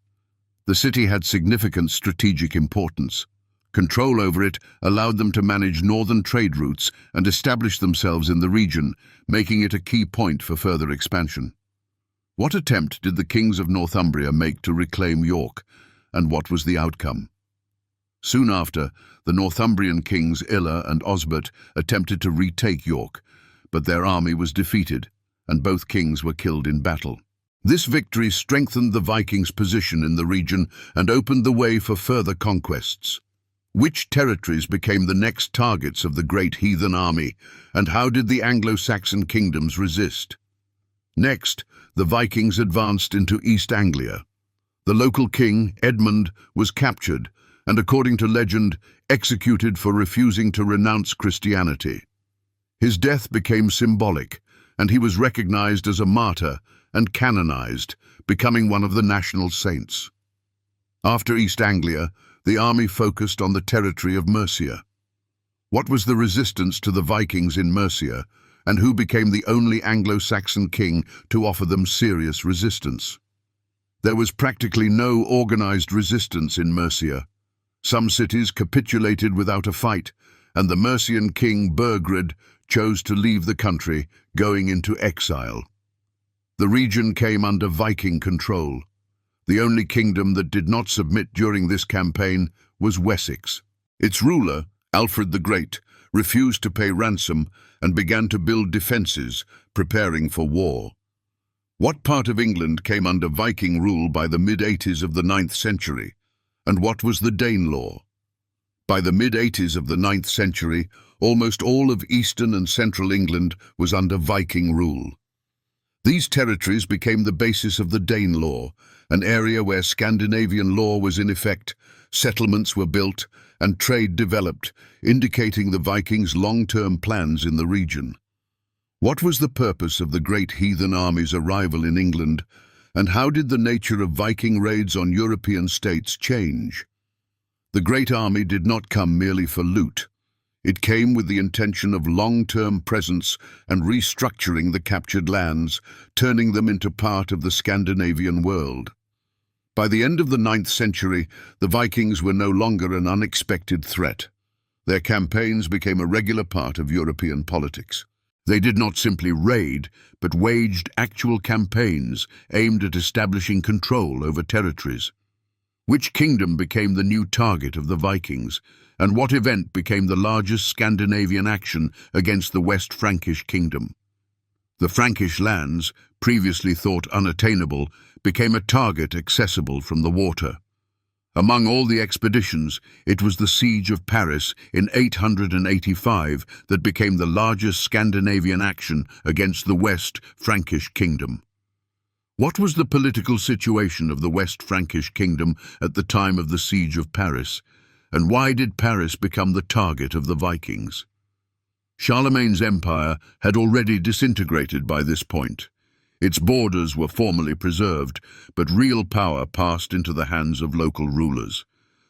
The city had significant strategic importance. Control over it allowed them to manage northern trade routes and establish themselves in the region, making it a key point for further expansion. What attempt did the kings of Northumbria make to reclaim York, and what was the outcome? Soon after, the Northumbrian kings Illa and Osbert attempted to retake York, but their army was defeated, and both kings were killed in battle. This victory strengthened the Vikings' position in the region and opened the way for further conquests. Which territories became the next targets of the great heathen army, and how did the Anglo-Saxon kingdoms resist? Next, the Vikings advanced into East Anglia. The local king, Edmund, was captured and, according to legend, executed for refusing to renounce Christianity. His death became symbolic, and he was recognized as a martyr and canonized, becoming one of the national saints. After East Anglia, the army focused on the territory of Mercia. What was the resistance to the Vikings in Mercia, and who became the only Anglo-Saxon king to offer them serious resistance? There was practically no organized resistance in Mercia. Some cities capitulated without a fight, and the Mercian king Burgred chose to leave the country, going into exile. The region came under Viking control. The only kingdom that did not submit during this campaign was Wessex. Its ruler, Alfred the Great, refused to pay ransom and began to build defenses, preparing for war. What part of England came under Viking rule by the mid-80s of the 9th century, and what was the Danelaw? By the mid-80s of the 9th century, almost all of eastern and central England was under Viking rule. These territories became the basis of the Danelaw, an area where Scandinavian law was in effect, settlements were built, and trade developed, indicating the Vikings' long-term plans in the region. What was the purpose of the great heathen army's arrival in England, and how did the nature of Viking raids on European states change? The great army did not come merely for loot. It came with the intention of long-term presence and restructuring the captured lands, turning them into part of the Scandinavian world. By the end of the 9th century, the Vikings were no longer an unexpected threat. Their campaigns became a regular part of European politics. They did not simply raid, but waged actual campaigns aimed at establishing control over territories. Which kingdom became the new target of the Vikings, and what event became the largest Scandinavian action against the West Frankish kingdom? The Frankish lands, previously thought unattainable, became a target accessible from the water. Among all the expeditions, it was the siege of Paris in 885 that became the largest Scandinavian action against the West Frankish kingdom. What was the political situation of the West Frankish kingdom at the time of the siege of Paris, and why did Paris become the target of the Vikings? Charlemagne's empire had already disintegrated by this point. Its borders were formally preserved, but real power passed into the hands of local rulers.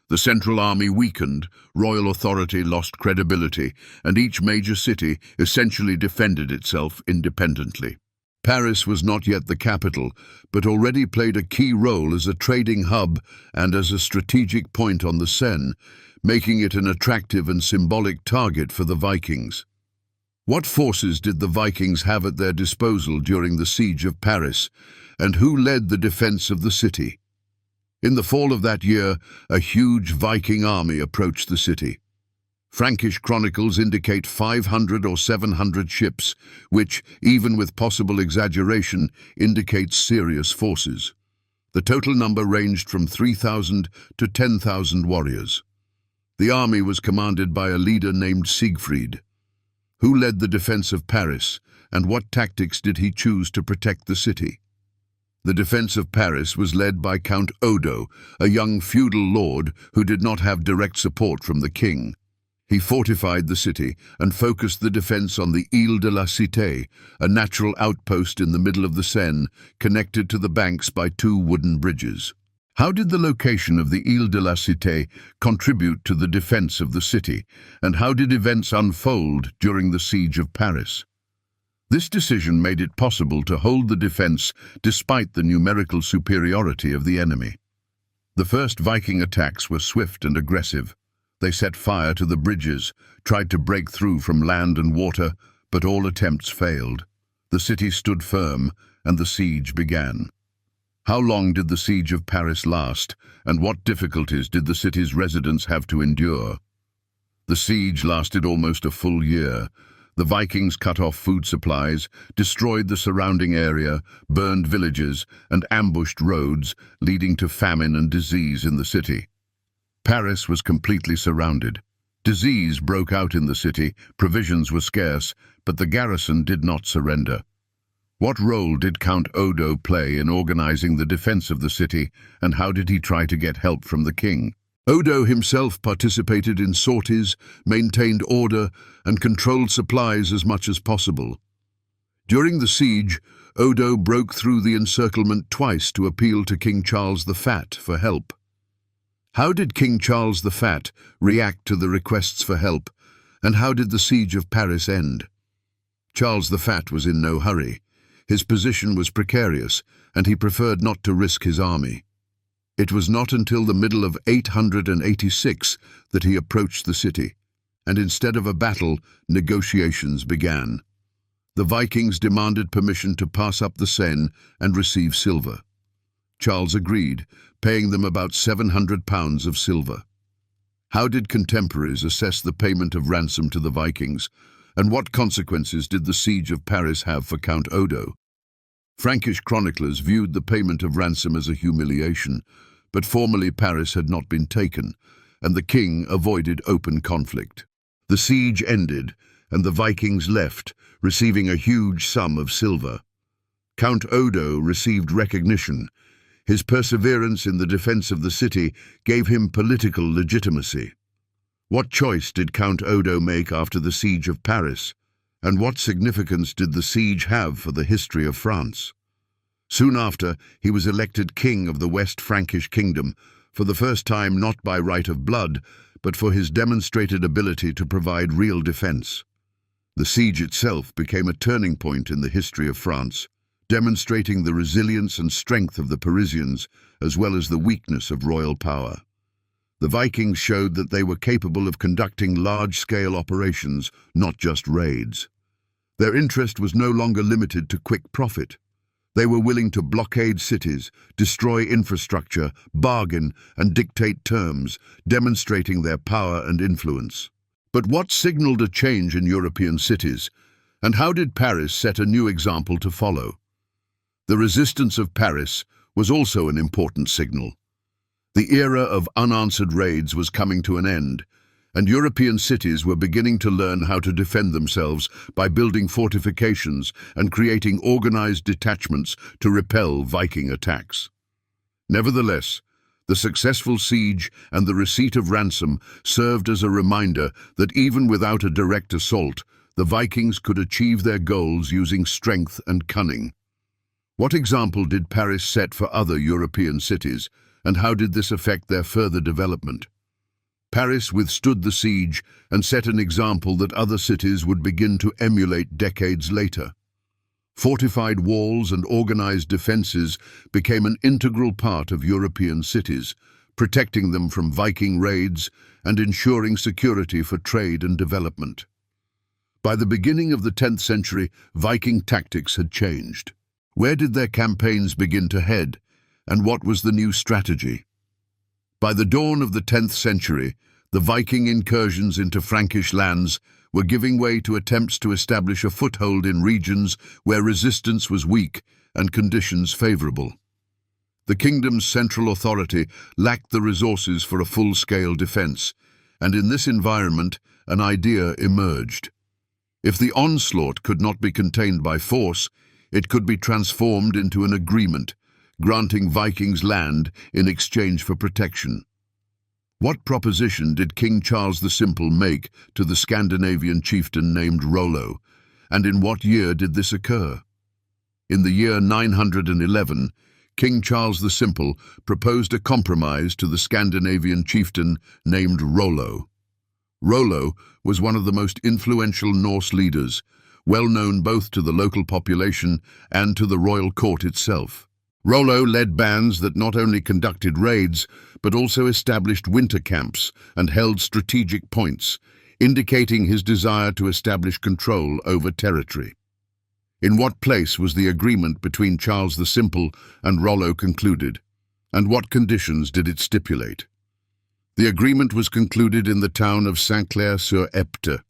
The central army weakened, royal authority lost credibility, and each major city essentially defended itself independently. Paris was not yet the capital, but already played a key role as a trading hub and as a strategic point on the Seine, making it an attractive and symbolic target for the Vikings. What forces did the Vikings have at their disposal during the siege of Paris, and who led the defense of the city? In the fall of that year, a huge Viking army approached the city. Frankish chronicles indicate 500 or 700 ships, which, even with possible exaggeration, indicates serious forces. The total number ranged from 3,000 to 10,000 warriors. The army was commanded by a leader named Siegfried. Who led the defense of Paris, and what tactics did he choose to protect the city? The defense of Paris was led by Count Odo, a young feudal lord who did not have direct support from the king. He fortified the city and focused the defense on the Ile de la Cité, a natural outpost in the middle of the Seine, connected to the banks by 2 wooden bridges. How did the location of the Ile de la Cité contribute to the defense of the city, and how did events unfold during the siege of Paris? This decision made it possible to hold the defense despite the numerical superiority of the enemy. The first Viking attacks were swift and aggressive. They set fire to the bridges, tried to break through from land and water, but all attempts failed. The city stood firm, and the siege began. How long did the siege of Paris last, and what difficulties did the city's residents have to endure? The siege lasted almost a full year. The Vikings cut off food supplies, destroyed the surrounding area, burned villages, and ambushed roads, leading to famine and disease in the city. Paris was completely surrounded. Disease broke out in the city, provisions were scarce, but the garrison did not surrender. What role did Count Odo play in organizing the defense of the city, and how did he try to get help from the king? Odo himself participated in sorties, maintained order, and controlled supplies as much as possible. During the siege, Odo broke through the encirclement twice to appeal to King Charles the Fat for help. How did King Charles the Fat react to the requests for help, and how did the siege of Paris end? Charles the Fat was in no hurry. His position was precarious, and he preferred not to risk his army. It was not until the middle of 886 that he approached the city, and instead of a battle, negotiations began. The Vikings demanded permission to pass up the Seine and receive silver. Charles agreed, paying them about 700 pounds of silver. How did contemporaries assess the payment of ransom to the Vikings, and what consequences did the siege of Paris have for Count Odo? Frankish chroniclers viewed the payment of ransom as a humiliation, but formally Paris had not been taken, and the king avoided open conflict. The siege ended, and the Vikings left, receiving a huge sum of silver. Count Odo received recognition. His perseverance in the defense of the city gave him political legitimacy. What choice did Count Odo make after the siege of Paris? And what significance did the siege have for the history of France? Soon after, he was elected king of the West Frankish kingdom, for the first time not by right of blood, but for his demonstrated ability to provide real defense. The siege itself became a turning point in the history of France, demonstrating the resilience and strength of the Parisians, as well as the weakness of royal power. The Vikings showed that they were capable of conducting large-scale operations, not just raids. Their interest was no longer limited to quick profit. They were willing to blockade cities, destroy infrastructure, bargain, and dictate terms, demonstrating their power and influence. But what signaled a change in European cities, and how did Paris set a new example to follow? The resistance of Paris was also an important signal. The era of unanswered raids was coming to an end, and European cities were beginning to learn how to defend themselves by building fortifications and creating organized detachments to repel Viking attacks. Nevertheless, the successful siege and the receipt of ransom served as a reminder that even without a direct assault, the Vikings could achieve their goals using strength and cunning. What example did Paris set for other European cities, and how did this affect their further development? Paris withstood the siege and set an example that other cities would begin to emulate decades later. Fortified walls and organized defenses became an integral part of European cities, protecting them from Viking raids and ensuring security for trade and development. By the beginning of the 10th century, Viking tactics had changed. Where did their campaigns begin to head, and what was the new strategy? By the dawn of the 10th century, the Viking incursions into Frankish lands were giving way to attempts to establish a foothold in regions where resistance was weak and conditions favorable. The kingdom's central authority lacked the resources for a full-scale defense, and in this environment, an idea emerged. If the onslaught could not be contained by force, it could be transformed into an agreement, granting Vikings land in exchange for protection. What proposition did King Charles the Simple make to the Scandinavian chieftain named Rollo, and in what year did this occur? In the year 911, King Charles the Simple proposed a compromise to the Scandinavian chieftain named Rollo. Rollo was one of the most influential Norse leaders, well known both to the local population and to the royal court itself. Rollo led bands that not only conducted raids, but also established winter camps and held strategic points, indicating his desire to establish control over territory. In what place was the agreement between Charles the Simple and Rollo concluded, and what conditions did it stipulate? The agreement was concluded in the town of Saint-Clair-sur-Epte.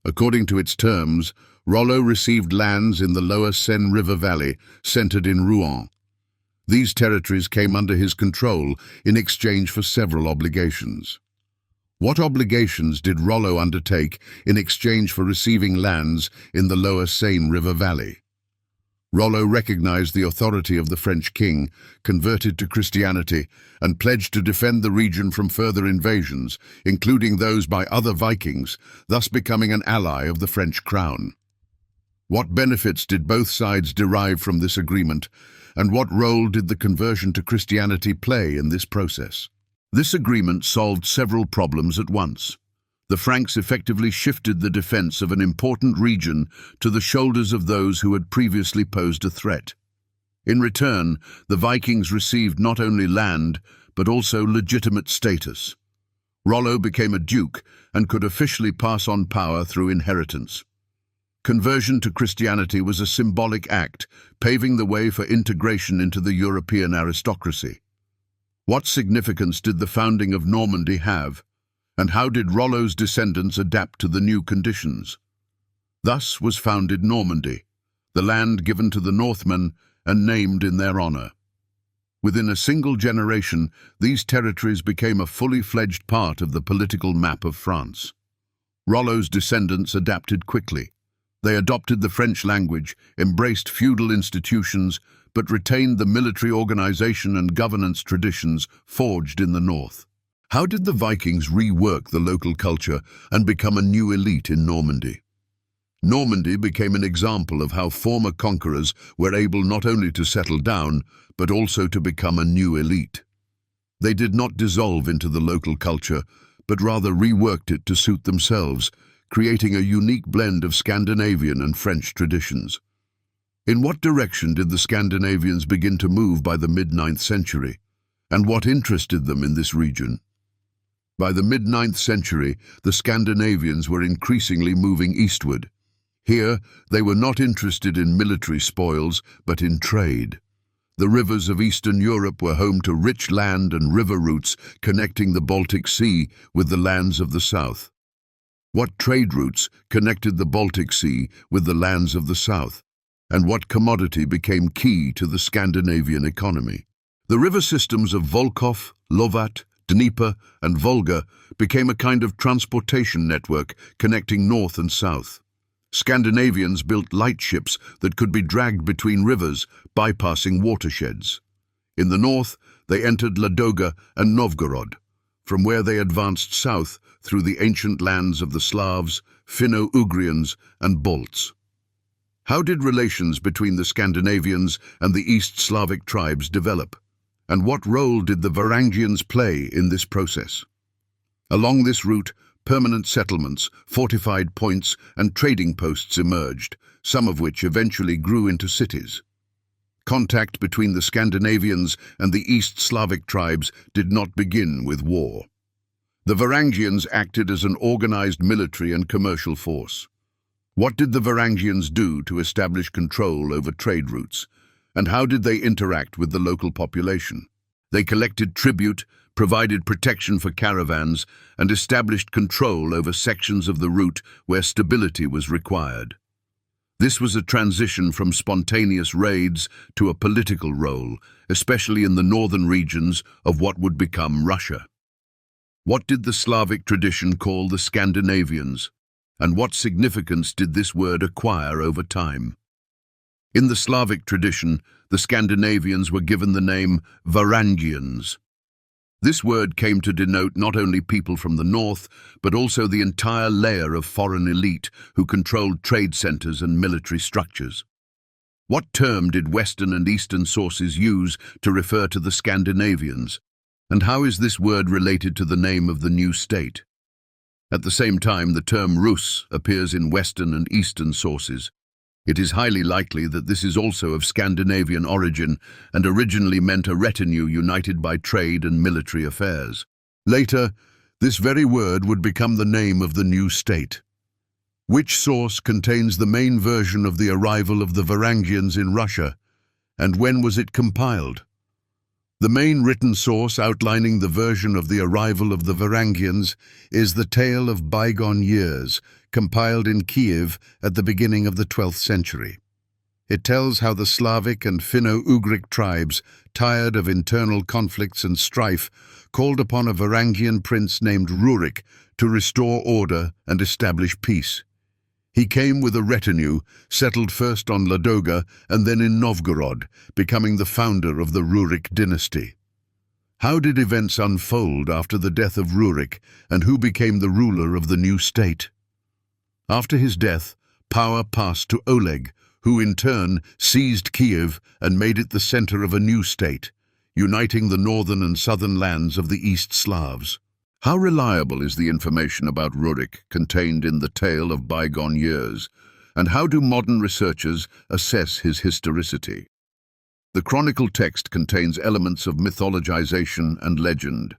According to its terms, Rollo received lands in the lower Seine River Valley, centered in Rouen. These territories came under his control in exchange for several obligations. What obligations did Rollo undertake in exchange for receiving lands in the lower Seine River Valley? Rollo recognized the authority of the French king, converted to Christianity, and pledged to defend the region from further invasions, including those by other Vikings, thus becoming an ally of the French crown. What benefits did both sides derive from this agreement, and what role did the conversion to Christianity play in this process? This agreement solved several problems at once. The Franks effectively shifted the defense of an important region to the shoulders of those who had previously posed a threat. In return, the Vikings received not only land, but also legitimate status. Rollo became a duke and could officially pass on power through inheritance. Conversion to Christianity was a symbolic act, paving the way for integration into the European aristocracy. What significance did the founding of Normandy have, and how did Rollo's descendants adapt to the new conditions? Thus was founded Normandy, the land given to the Northmen and named in their honor. Within a single generation, these territories became a fully fledged part of the political map of France. Rollo's descendants adapted quickly. They adopted the French language, embraced feudal institutions, but retained the military organization and governance traditions forged in the north. How did the Vikings rework the local culture and become a new elite in Normandy? Normandy became an example of how former conquerors were able not only to settle down, but also to become a new elite. They did not dissolve into the local culture, but rather reworked it to suit themselves, creating a unique blend of Scandinavian and French traditions. In what direction did the Scandinavians begin to move by the mid-9th century, and what interested them in this region? By the mid-9th century, the Scandinavians were increasingly moving eastward. Here, they were not interested in military spoils, but in trade. The rivers of Eastern Europe were home to rich land and river routes connecting the Baltic Sea with the lands of the south. What trade routes connected the Baltic Sea with the lands of the south, and what commodity became key to the Scandinavian economy? The river systems of Volkhov, Lovat, Dnieper, and Volga became a kind of transportation network connecting north and south. Scandinavians built lightships that could be dragged between rivers, bypassing watersheds. In the north, they entered Ladoga and Novgorod, from where they advanced south through the ancient lands of the Slavs, Finno-Ugrians, and Balts. How did relations between the Scandinavians and the East Slavic tribes develop? And what role did the Varangians play in this process? Along this route, permanent settlements, fortified points, and trading posts emerged, some of which eventually grew into cities. Contact between the Scandinavians and the East Slavic tribes did not begin with war. The Varangians acted as an organized military and commercial force. What did the Varangians do to establish control over trade routes, and how did they interact with the local population? They collected tribute, provided protection for caravans, and established control over sections of the route where stability was required. This was a transition from spontaneous raids to a political role, especially in the northern regions of what would become Russia. What did the Slavic tradition call the Scandinavians, and what significance did this word acquire over time? In the Slavic tradition, the Scandinavians were given the name Varangians. This word came to denote not only people from the north, but also the entire layer of foreign elite who controlled trade centers and military structures. What term did Western and Eastern sources use to refer to the Scandinavians, and how is this word related to the name of the new state? At the same time, the term Rus appears in Western and Eastern sources. It is highly likely that this is also of Scandinavian origin and originally meant a retinue united by trade and military affairs. Later, this very word would become the name of the new state. Which source contains the main version of the arrival of the Varangians in Russia, and when was it compiled? The main written source outlining the version of the arrival of the Varangians is the Tale of Bygone Years, compiled in Kiev at the beginning of the 12th century. It tells how the Slavic and Finno-Ugric tribes, tired of internal conflicts and strife, called upon a Varangian prince named Rurik to restore order and establish peace. He came with a retinue, settled first on Ladoga and then in Novgorod, becoming the founder of the Rurik dynasty. How did events unfold after the death of Rurik, and who became the ruler of the new state? After his death, power passed to Oleg, who in turn seized Kiev and made it the center of a new state, uniting the northern and southern lands of the East Slavs. How reliable is the information about Rurik contained in the Tale of Bygone Years, and how do modern researchers assess his historicity? The chronicle text contains elements of mythologization and legend.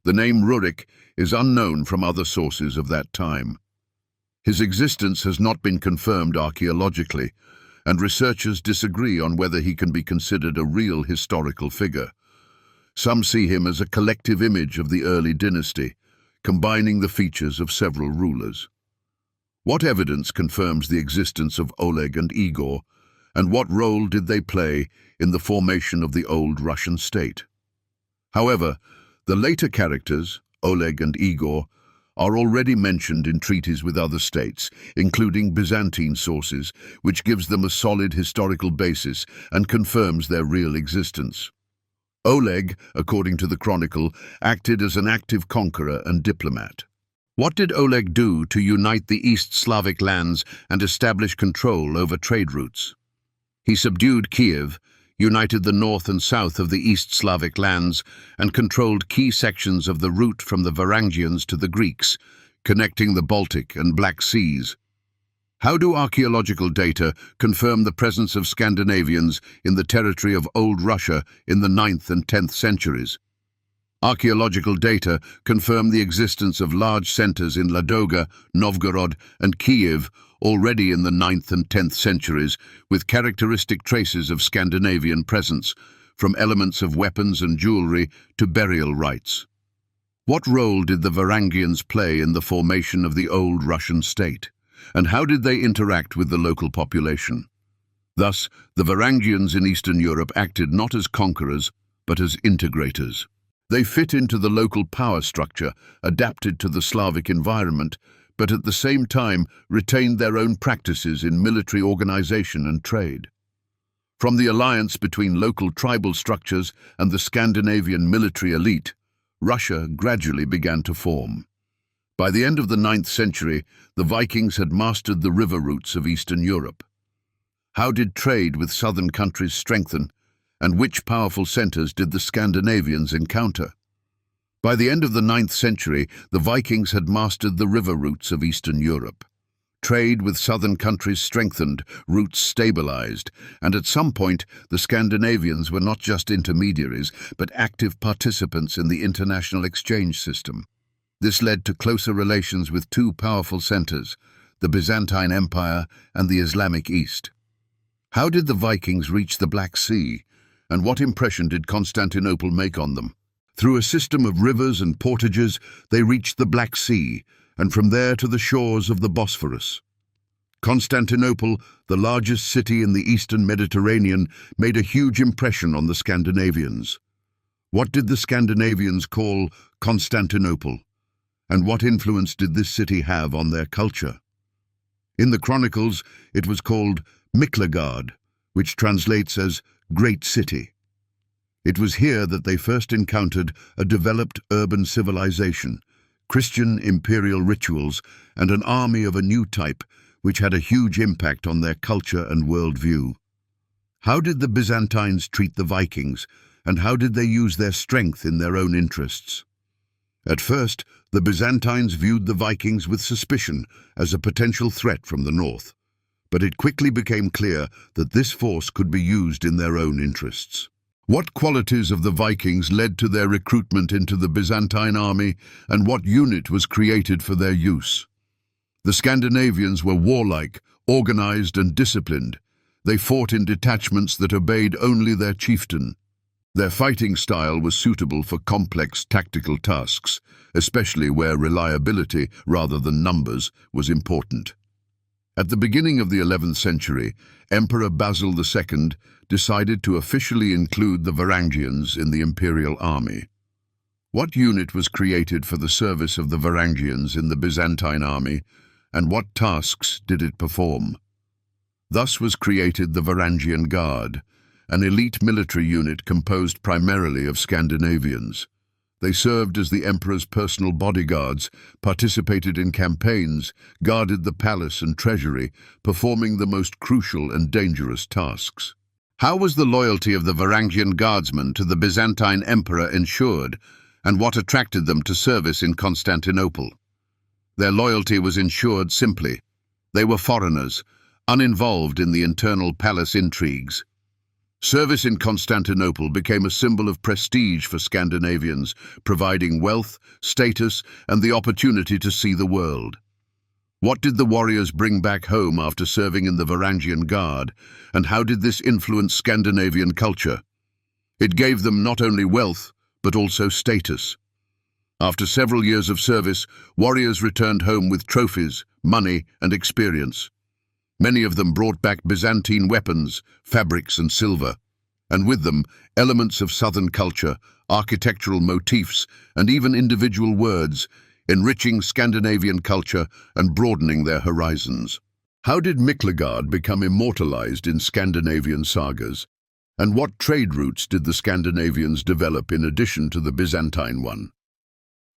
The name Rurik is unknown from other sources of that time. His existence has not been confirmed archaeologically, and researchers disagree on whether he can be considered a real historical figure. Some see him as a collective image of the early dynasty, combining the features of several rulers. What evidence confirms the existence of Oleg and Igor, and what role did they play in the formation of the old Russian state? However, the later characters, Oleg and Igor, are already mentioned in treaties with other states, including Byzantine sources, which gives them a solid historical basis and confirms their real existence. Oleg, according to the chronicle, acted as an active conqueror and diplomat. What did Oleg do to unite the East Slavic lands and establish control over trade routes? He subdued Kiev, united the north and south of the East Slavic lands, and controlled key sections of the route from the Varangians to the Greeks, connecting the Baltic and Black Seas. How do archaeological data confirm the presence of Scandinavians in the territory of Old Russia in the 9th and 10th centuries? Archaeological data confirm the existence of large centers in Ladoga, Novgorod, and Kiev already in the 9th and 10th centuries, with characteristic traces of Scandinavian presence, from elements of weapons and jewelry to burial rites. What role did the Varangians play in the formation of the old Russian state? And how did they interact with the local population? Thus, the Varangians in Eastern Europe acted not as conquerors, but as integrators. They fit into the local power structure, adapted to the Slavic environment, but at the same time retained their own practices in military organization and trade. From the alliance between local tribal structures and the Scandinavian military elite, Russia gradually began to form. By the end of the 9th century, the Vikings had mastered the river routes of Eastern Europe. How did trade with southern countries strengthen, and which powerful centers did the Scandinavians encounter? By the end of the 9th century, the Vikings had mastered the river routes of Eastern Europe. Trade with southern countries strengthened, routes stabilized, and at some point, the Scandinavians were not just intermediaries, but active participants in the international exchange system. This led to closer relations with two powerful centers, the Byzantine Empire and the Islamic East. How did the Vikings reach the Black Sea, and what impression did Constantinople make on them? Through a system of rivers and portages, they reached the Black Sea, and from there to the shores of the Bosphorus. Constantinople, the largest city in the eastern Mediterranean, made a huge impression on the Scandinavians. What did the Scandinavians call Constantinople? And what influence did this city have on their culture? In the chronicles, it was called Miklagard, which translates as Great City. It was here that they first encountered a developed urban civilization, Christian imperial rituals, and an army of a new type, which had a huge impact on their culture and worldview. How did the Byzantines treat the Vikings, and how did they use their strength in their own interests? At first, the Byzantines viewed the Vikings with suspicion as a potential threat from the north, but it quickly became clear that this force could be used in their own interests. What qualities of the Vikings led to their recruitment into the Byzantine army, and what unit was created for their use? The Scandinavians were warlike, organized and disciplined. They fought in detachments that obeyed only their chieftain. Their fighting style was suitable for complex tactical tasks, especially where reliability, rather than numbers, was important. At the beginning of the 11th century, Emperor Basil II decided to officially include the Varangians in the imperial army. What unit was created for the service of the Varangians in the Byzantine army, and what tasks did it perform? Thus was created the Varangian Guard, an elite military unit composed primarily of Scandinavians. They served as the emperor's personal bodyguards, participated in campaigns, guarded the palace and treasury, performing the most crucial and dangerous tasks. How was the loyalty of the Varangian guardsmen to the Byzantine emperor ensured, and what attracted them to service in Constantinople? Their loyalty was ensured simply. They were foreigners, uninvolved in the internal palace intrigues. Service in Constantinople became a symbol of prestige for Scandinavians, providing wealth, status, and the opportunity to see the world. What did the warriors bring back home after serving in the Varangian Guard, and how did this influence Scandinavian culture? It gave them not only wealth, but also status. After several years of service, warriors returned home with trophies, money, and experience. Many of them brought back Byzantine weapons, fabrics, and silver, and with them elements of southern culture, architectural motifs, and even individual words, enriching Scandinavian culture and broadening their horizons. How did Miklagard become immortalized in Scandinavian sagas, and what trade routes did the Scandinavians develop in addition to the Byzantine one?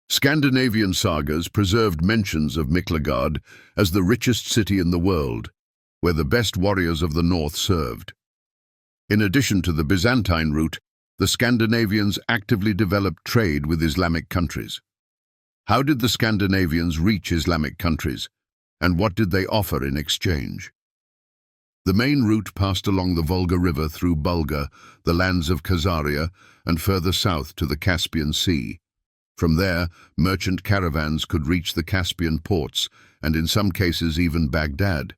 Scandinavian sagas preserved mentions of Miklagard as the richest city in the world, where the best warriors of the north served. In addition to the Byzantine route, the Scandinavians actively developed trade with Islamic countries. How did the Scandinavians reach Islamic countries, and what did they offer in exchange? The main route passed along the Volga River through Bulgar, the lands of Khazaria, and further south to the Caspian Sea. From there, merchant caravans could reach the Caspian ports, and in some cases even Baghdad.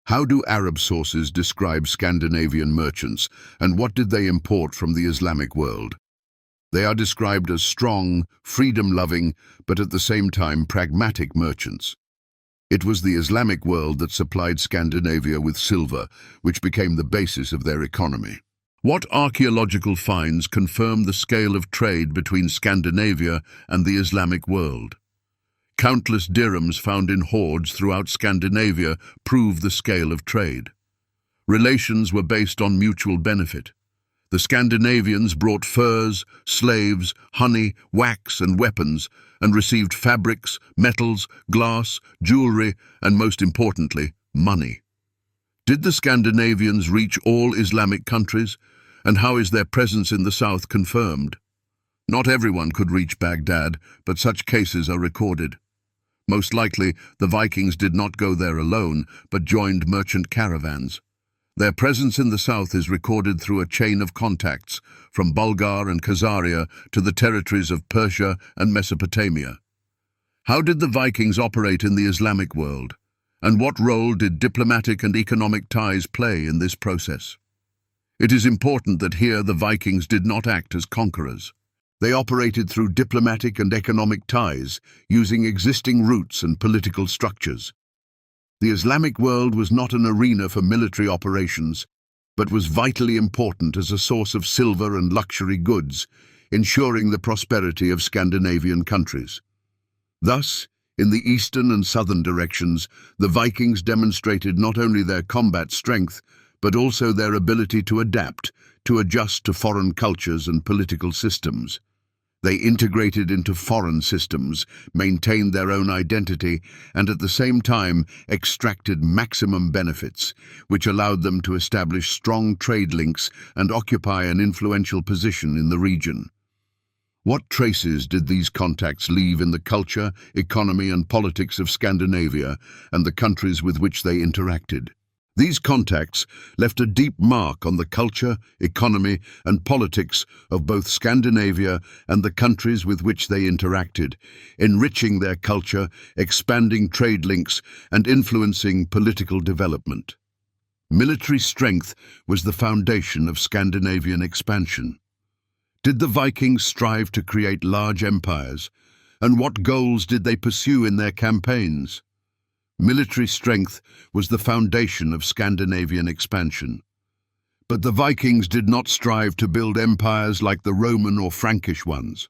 How do Arab sources describe Scandinavian merchants, and what did they import from the Islamic world? They are described as strong, freedom-loving, but at the same time pragmatic merchants. It was the Islamic world that supplied Scandinavia with silver, which became the basis of their economy. What archaeological finds confirm the scale of trade between Scandinavia and the Islamic world? Countless dirhams found in hoards throughout Scandinavia prove the scale of trade. Relations were based on mutual benefit. The Scandinavians brought furs, slaves, honey, wax, and weapons, and received fabrics, metals, glass, jewelry, and most importantly, money. Did the Scandinavians reach all Islamic countries, and how is their presence in the south confirmed? Not everyone could reach Baghdad, but such cases are recorded. Most likely, the Vikings did not go there alone, but joined merchant caravans. Their presence in the south is recorded through a chain of contacts, from Bulgar and Khazaria to the territories of Persia and Mesopotamia. How did the Vikings operate in the Islamic world, and what role did diplomatic and economic ties play in this process? It is important that here the Vikings did not act as conquerors. They operated through diplomatic and economic ties, using existing routes and political structures. The Islamic world was not an arena for military operations, but was vitally important as a source of silver and luxury goods, ensuring the prosperity of Scandinavian countries. Thus, in the eastern and southern directions, the Vikings demonstrated not only their combat strength, but also their ability to adapt, to adjust to foreign cultures and political systems. They integrated into foreign systems, maintained their own identity, and at the same time extracted maximum benefits, which allowed them to establish strong trade links and occupy an influential position in the region. What traces did these contacts leave in the culture, economy, and politics of Scandinavia and the countries with which they interacted? These contacts left a deep mark on the culture, economy, and politics of both Scandinavia and the countries with which they interacted, enriching their culture, expanding trade links, and influencing political development. Military strength was the foundation of Scandinavian expansion. Did the Vikings strive to create large empires? And what goals did they pursue in their campaigns? Military strength was the foundation of Scandinavian expansion. But the Vikings did not strive to build empires like the Roman or Frankish ones.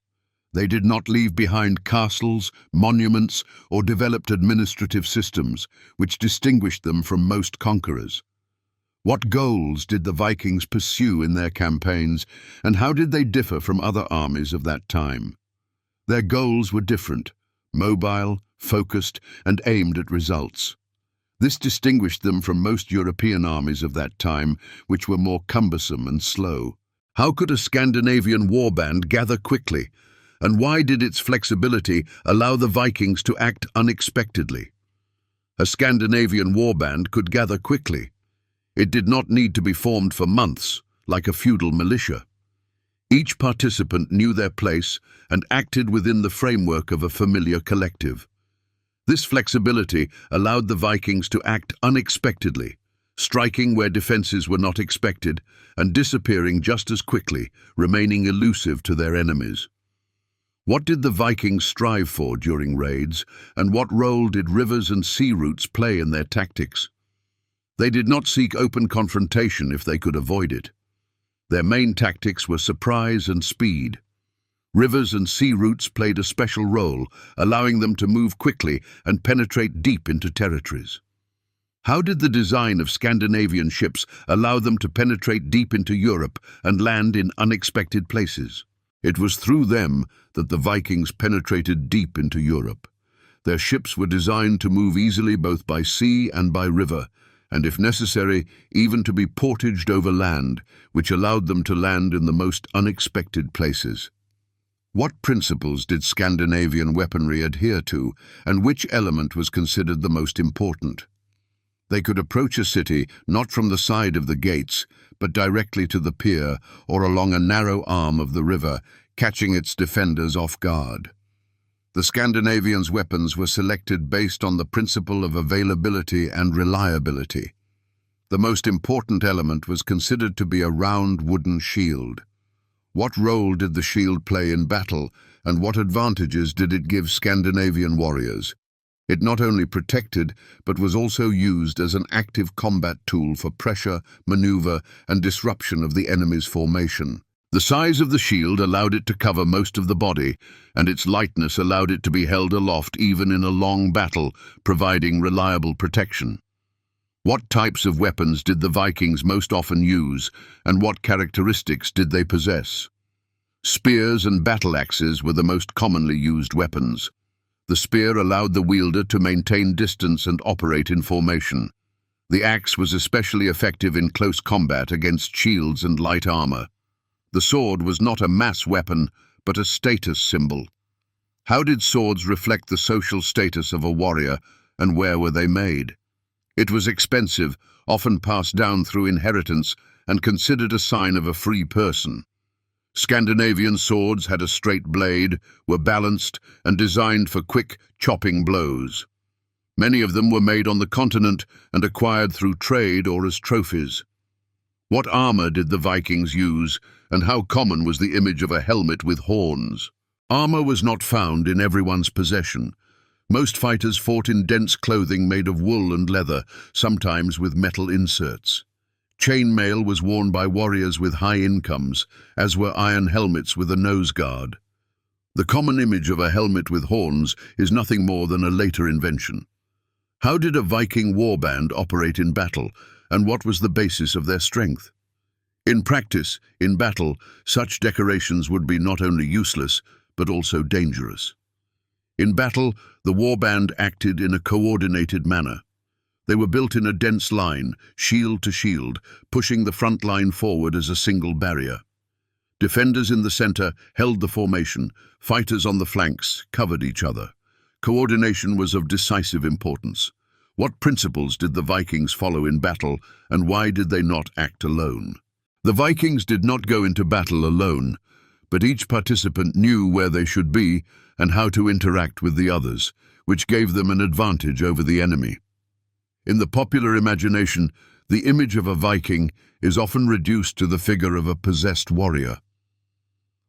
They did not leave behind castles, monuments, or developed administrative systems, which distinguished them from most conquerors. What goals did the Vikings pursue in their campaigns, and how did they differ from other armies of that time? Their goals were different, mobile, focused, and aimed at results. This distinguished them from most European armies of that time, which were more cumbersome and slow. How could a Scandinavian warband gather quickly, and why did its flexibility allow the Vikings to act unexpectedly? A Scandinavian warband could gather quickly. It did not need to be formed for months, like a feudal militia. Each participant knew their place and acted within the framework of a familiar collective. This flexibility allowed the Vikings to act unexpectedly, striking where defenses were not expected and disappearing just as quickly, remaining elusive to their enemies. What did the Vikings strive for during raids, and what role did rivers and sea routes play in their tactics? They did not seek open confrontation if they could avoid it. Their main tactics were surprise and speed. Rivers and sea routes played a special role, allowing them to move quickly and penetrate deep into territories. How did the design of Scandinavian ships allow them to penetrate deep into Europe and land in unexpected places? It was through them that the Vikings penetrated deep into Europe. Their ships were designed to move easily both by sea and by river, and if necessary, even to be portaged over land, which allowed them to land in the most unexpected places. What principles did Scandinavian weaponry adhere to, and which element was considered the most important? They could approach a city not from the side of the gates, but directly to the pier or along a narrow arm of the river, catching its defenders off guard. The Scandinavians' weapons were selected based on the principle of availability and reliability. The most important element was considered to be a round wooden shield. What role did the shield play in battle, and what advantages did it give Scandinavian warriors? It not only protected, but was also used as an active combat tool for pressure, maneuver, and disruption of the enemy's formation. The size of the shield allowed it to cover most of the body, and its lightness allowed it to be held aloft even in a long battle, providing reliable protection. What types of weapons did the Vikings most often use, and what characteristics did they possess? Spears and battle axes were the most commonly used weapons. The spear allowed the wielder to maintain distance and operate in formation. The axe was especially effective in close combat against shields and light armor. The sword was not a mass weapon, but a status symbol. How did swords reflect the social status of a warrior, and where were they made? It was expensive, often passed down through inheritance, and considered a sign of a free person. Scandinavian swords had a straight blade, were balanced, and designed for quick, chopping blows. Many of them were made on the continent and acquired through trade or as trophies. What armor did the Vikings use, and how common was the image of a helmet with horns? Armor was not found in everyone's possession. Most fighters fought in dense clothing made of wool and leather, sometimes with metal inserts. Chainmail was worn by warriors with high incomes, as were iron helmets with a nose guard. The common image of a helmet with horns is nothing more than a later invention. How did a Viking warband operate in battle, and what was the basis of their strength? In practice, in battle, such decorations would be not only useless, but also dangerous. In battle, the warband acted in a coordinated manner. They were built in a dense line, shield to shield, pushing the front line forward as a single barrier. Defenders in the center held the formation, fighters on the flanks covered each other. Coordination was of decisive importance. What principles did the Vikings follow in battle, and why did they not act alone? The Vikings did not go into battle alone, but each participant knew where they should be and how to interact with the others, which gave them an advantage over the enemy. In the popular imagination, the image of a Viking is often reduced to the figure of a possessed warrior.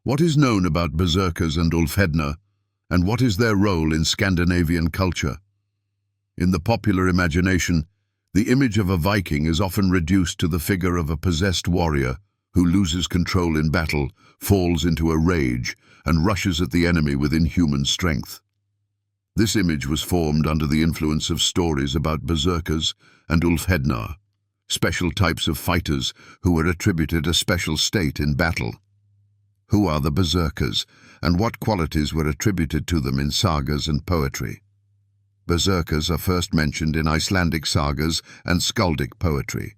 What is known about berserkers and Ulfhedna, and what is their role in Scandinavian culture? In the popular imagination, the image of a Viking is often reduced to the figure of a possessed warrior who loses control in battle, falls into a rage, and rushes at the enemy with inhuman strength. This image was formed under the influence of stories about berserkers and Ulfhednar, special types of fighters who were attributed a special state in battle. Who are the berserkers, and what qualities were attributed to them in sagas and poetry? Berserkers are first mentioned in Icelandic sagas and skaldic poetry.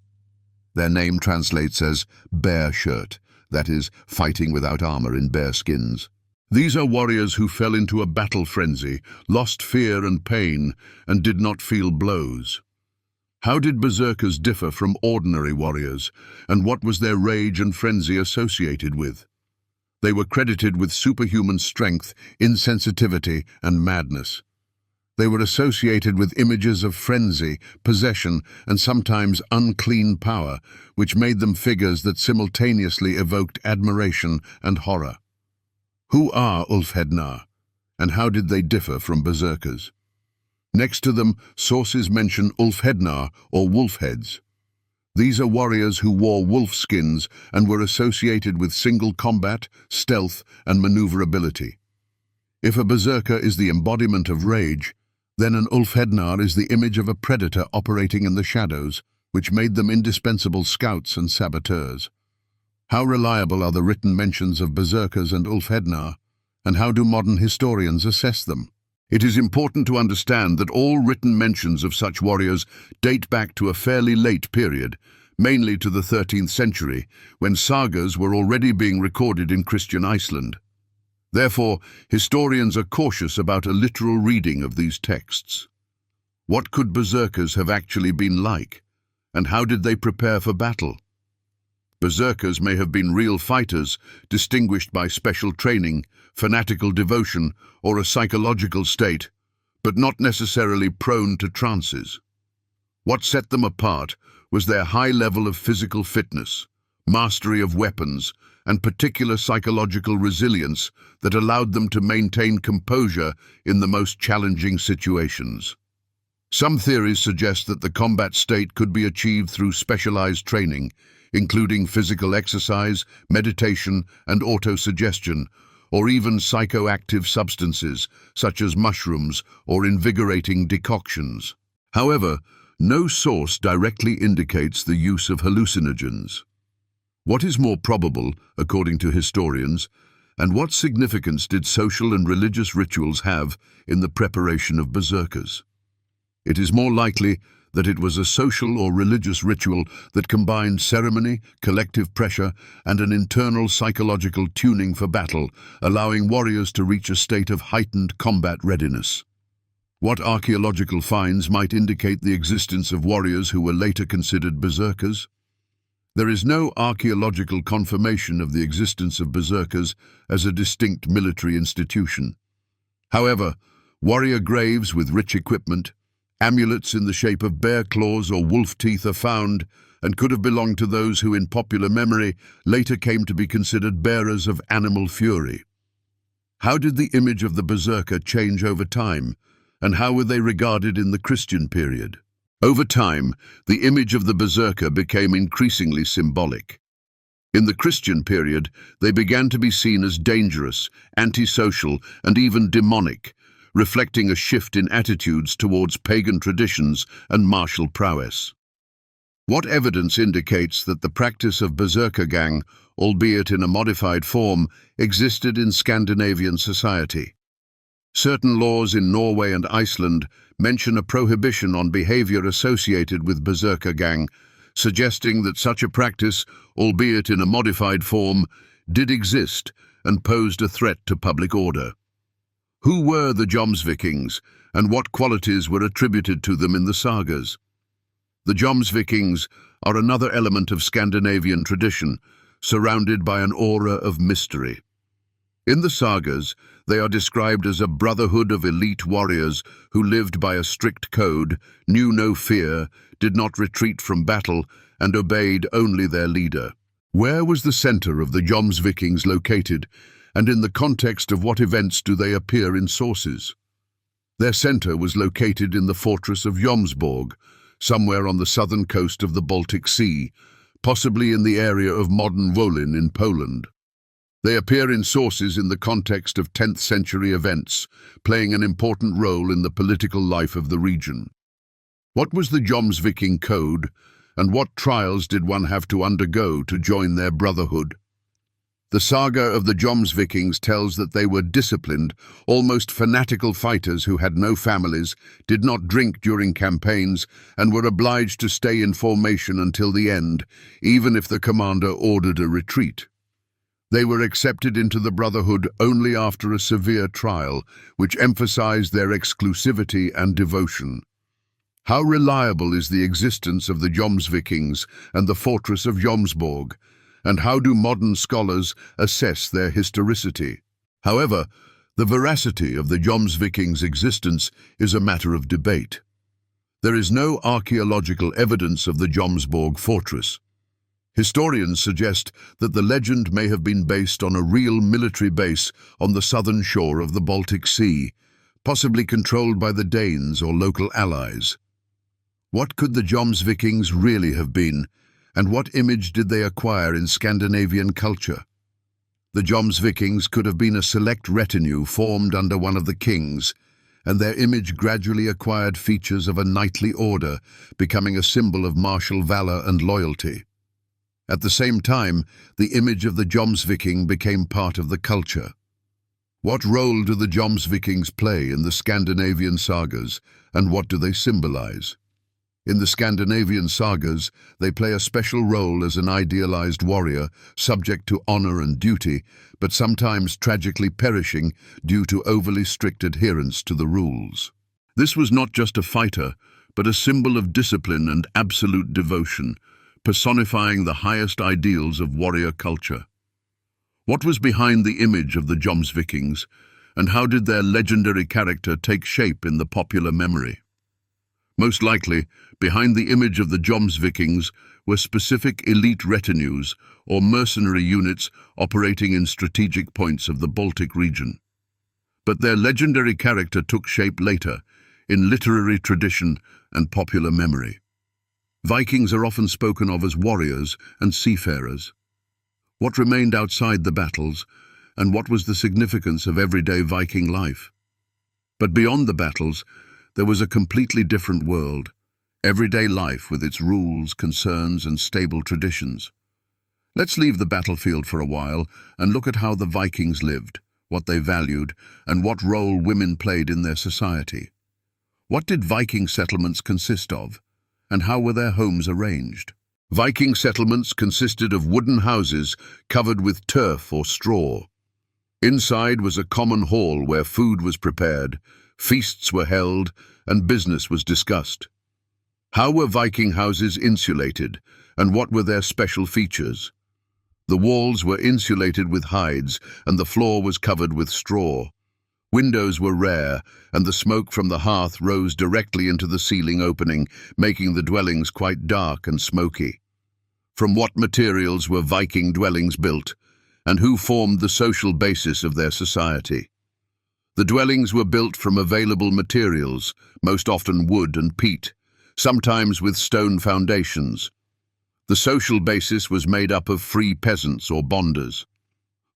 Their name translates as bear shirt, that is, fighting without armor in bear skins. These are warriors who fell into a battle frenzy, lost fear and pain, and did not feel blows. How did berserkers differ from ordinary warriors, and what was their rage and frenzy associated with? They were credited with superhuman strength, insensitivity, and madness. They were associated with images of frenzy, possession, and sometimes unclean power, which made them figures that simultaneously evoked admiration and horror. Who are Ulfhednar, and how did they differ from berserkers? Next to them, sources mention Ulfhednar or wolfheads. These are warriors who wore wolf skins and were associated with single combat, stealth, and maneuverability. If a berserker is the embodiment of rage, then an Ulfhednar is the image of a predator operating in the shadows, which made them indispensable scouts and saboteurs. How reliable are the written mentions of berserkers and Ulfhednar, and how do modern historians assess them? It is important to understand that all written mentions of such warriors date back to a fairly late period, mainly to the 13th century, when sagas were already being recorded in Christian Iceland. Therefore, historians are cautious about a literal reading of these texts. What could berserkers have actually been like, and how did they prepare for battle? Berserkers may have been real fighters, distinguished by special training, fanatical devotion, or a psychological state, but not necessarily prone to trances. What set them apart was their high level of physical fitness, mastery of weapons, and particular psychological resilience that allowed them to maintain composure in the most challenging situations. Some theories suggest that the combat state could be achieved through specialized training, including physical exercise, meditation, and autosuggestion, or even psychoactive substances, such as mushrooms or invigorating decoctions. However, no source directly indicates the use of hallucinogens. What is more probable, according to historians, and what significance did social and religious rituals have in the preparation of berserkers? It is more likely that it was a social or religious ritual that combined ceremony, collective pressure, and an internal psychological tuning for battle, allowing warriors to reach a state of heightened combat readiness. What archaeological finds might indicate the existence of warriors who were later considered berserkers? There is no archaeological confirmation of the existence of berserkers as a distinct military institution. However, warrior graves with rich equipment, amulets in the shape of bear claws or wolf teeth are found and could have belonged to those who, in popular memory, later came to be considered bearers of animal fury. How did the image of the berserker change over time, and how were they regarded in the Christian period? Over time, the image of the berserker became increasingly symbolic. In the Christian period, they began to be seen as dangerous, antisocial, and even demonic, reflecting a shift in attitudes towards pagan traditions and martial prowess. What evidence indicates that the practice of berserkergang, albeit in a modified form, existed in Scandinavian society? Certain laws in Norway and Iceland mention a prohibition on behavior associated with berserkergang, suggesting that such a practice, albeit in a modified form, did exist and posed a threat to public order. Who were the Vikings, and what qualities were attributed to them in the sagas? The Vikings are another element of Scandinavian tradition, surrounded by an aura of mystery. In the sagas, they are described as a brotherhood of elite warriors who lived by a strict code, knew no fear, did not retreat from battle, and obeyed only their leader. Where was the center of the Vikings located, and in the context of what events do they appear in sources? Their center was located in the fortress of Jomsborg, somewhere on the southern coast of the Baltic Sea, possibly in the area of modern Wolin in Poland. They appear in sources in the context of 10th century events, playing an important role in the political life of the region. What was the Viking code, and what trials did one have to undergo to join their brotherhood? The saga of the Vikings tells that they were disciplined, almost fanatical fighters who had no families, did not drink during campaigns, and were obliged to stay in formation until the end, even if the commander ordered a retreat. They were accepted into the brotherhood only after a severe trial, which emphasized their exclusivity and devotion. How reliable is the existence of the Vikings and the fortress of Jomsborg, and how do modern scholars assess their historicity? However, the veracity of the Vikings' existence is a matter of debate. There is no archaeological evidence of the Jomsborg fortress. Historians suggest that the legend may have been based on a real military base on the southern shore of the Baltic Sea, possibly controlled by the Danes or local allies. What could the Vikings really have been, and what image did they acquire in Scandinavian culture? The Vikings could have been a select retinue formed under one of the kings, and their image gradually acquired features of a knightly order, becoming a symbol of martial valor and loyalty. At the same time, the image of the Viking became part of the culture. What role do the Vikings play in the Scandinavian sagas, and what do they symbolize? In the Scandinavian sagas, they play a special role as an idealized warrior, subject to honor and duty, but sometimes tragically perishing due to overly strict adherence to the rules. This was not just a fighter, but a symbol of discipline and absolute devotion, personifying the highest ideals of warrior culture. What was behind the image of the Vikings, and how did their legendary character take shape in the popular memory? Most likely, behind the image of the Vikings were specific elite retinues or mercenary units operating in strategic points of the Baltic region. But their legendary character took shape later, in literary tradition and popular memory. Vikings are often spoken of as warriors and seafarers. What remained outside the battles, and what was the significance of everyday Viking life? But beyond the battles, there was a completely different world, everyday life with its rules, concerns, and stable traditions. Let's leave the battlefield for a while and look at how the Vikings lived, what they valued, and what role women played in their society. What did Viking settlements consist of, and how were their homes arranged? Viking settlements consisted of wooden houses covered with turf or straw. Inside was a common hall where food was prepared, feasts were held, and business was discussed. How were Viking houses insulated, and what were their special features? The walls were insulated with hides, and the floor was covered with straw. Windows were rare, and the smoke from the hearth rose directly into the ceiling opening, making the dwellings quite dark and smoky. From what materials were Viking dwellings built, and who formed the social basis of their society? The dwellings were built from available materials, most often wood and peat, sometimes with stone foundations. The social basis was made up of free peasants or bonders.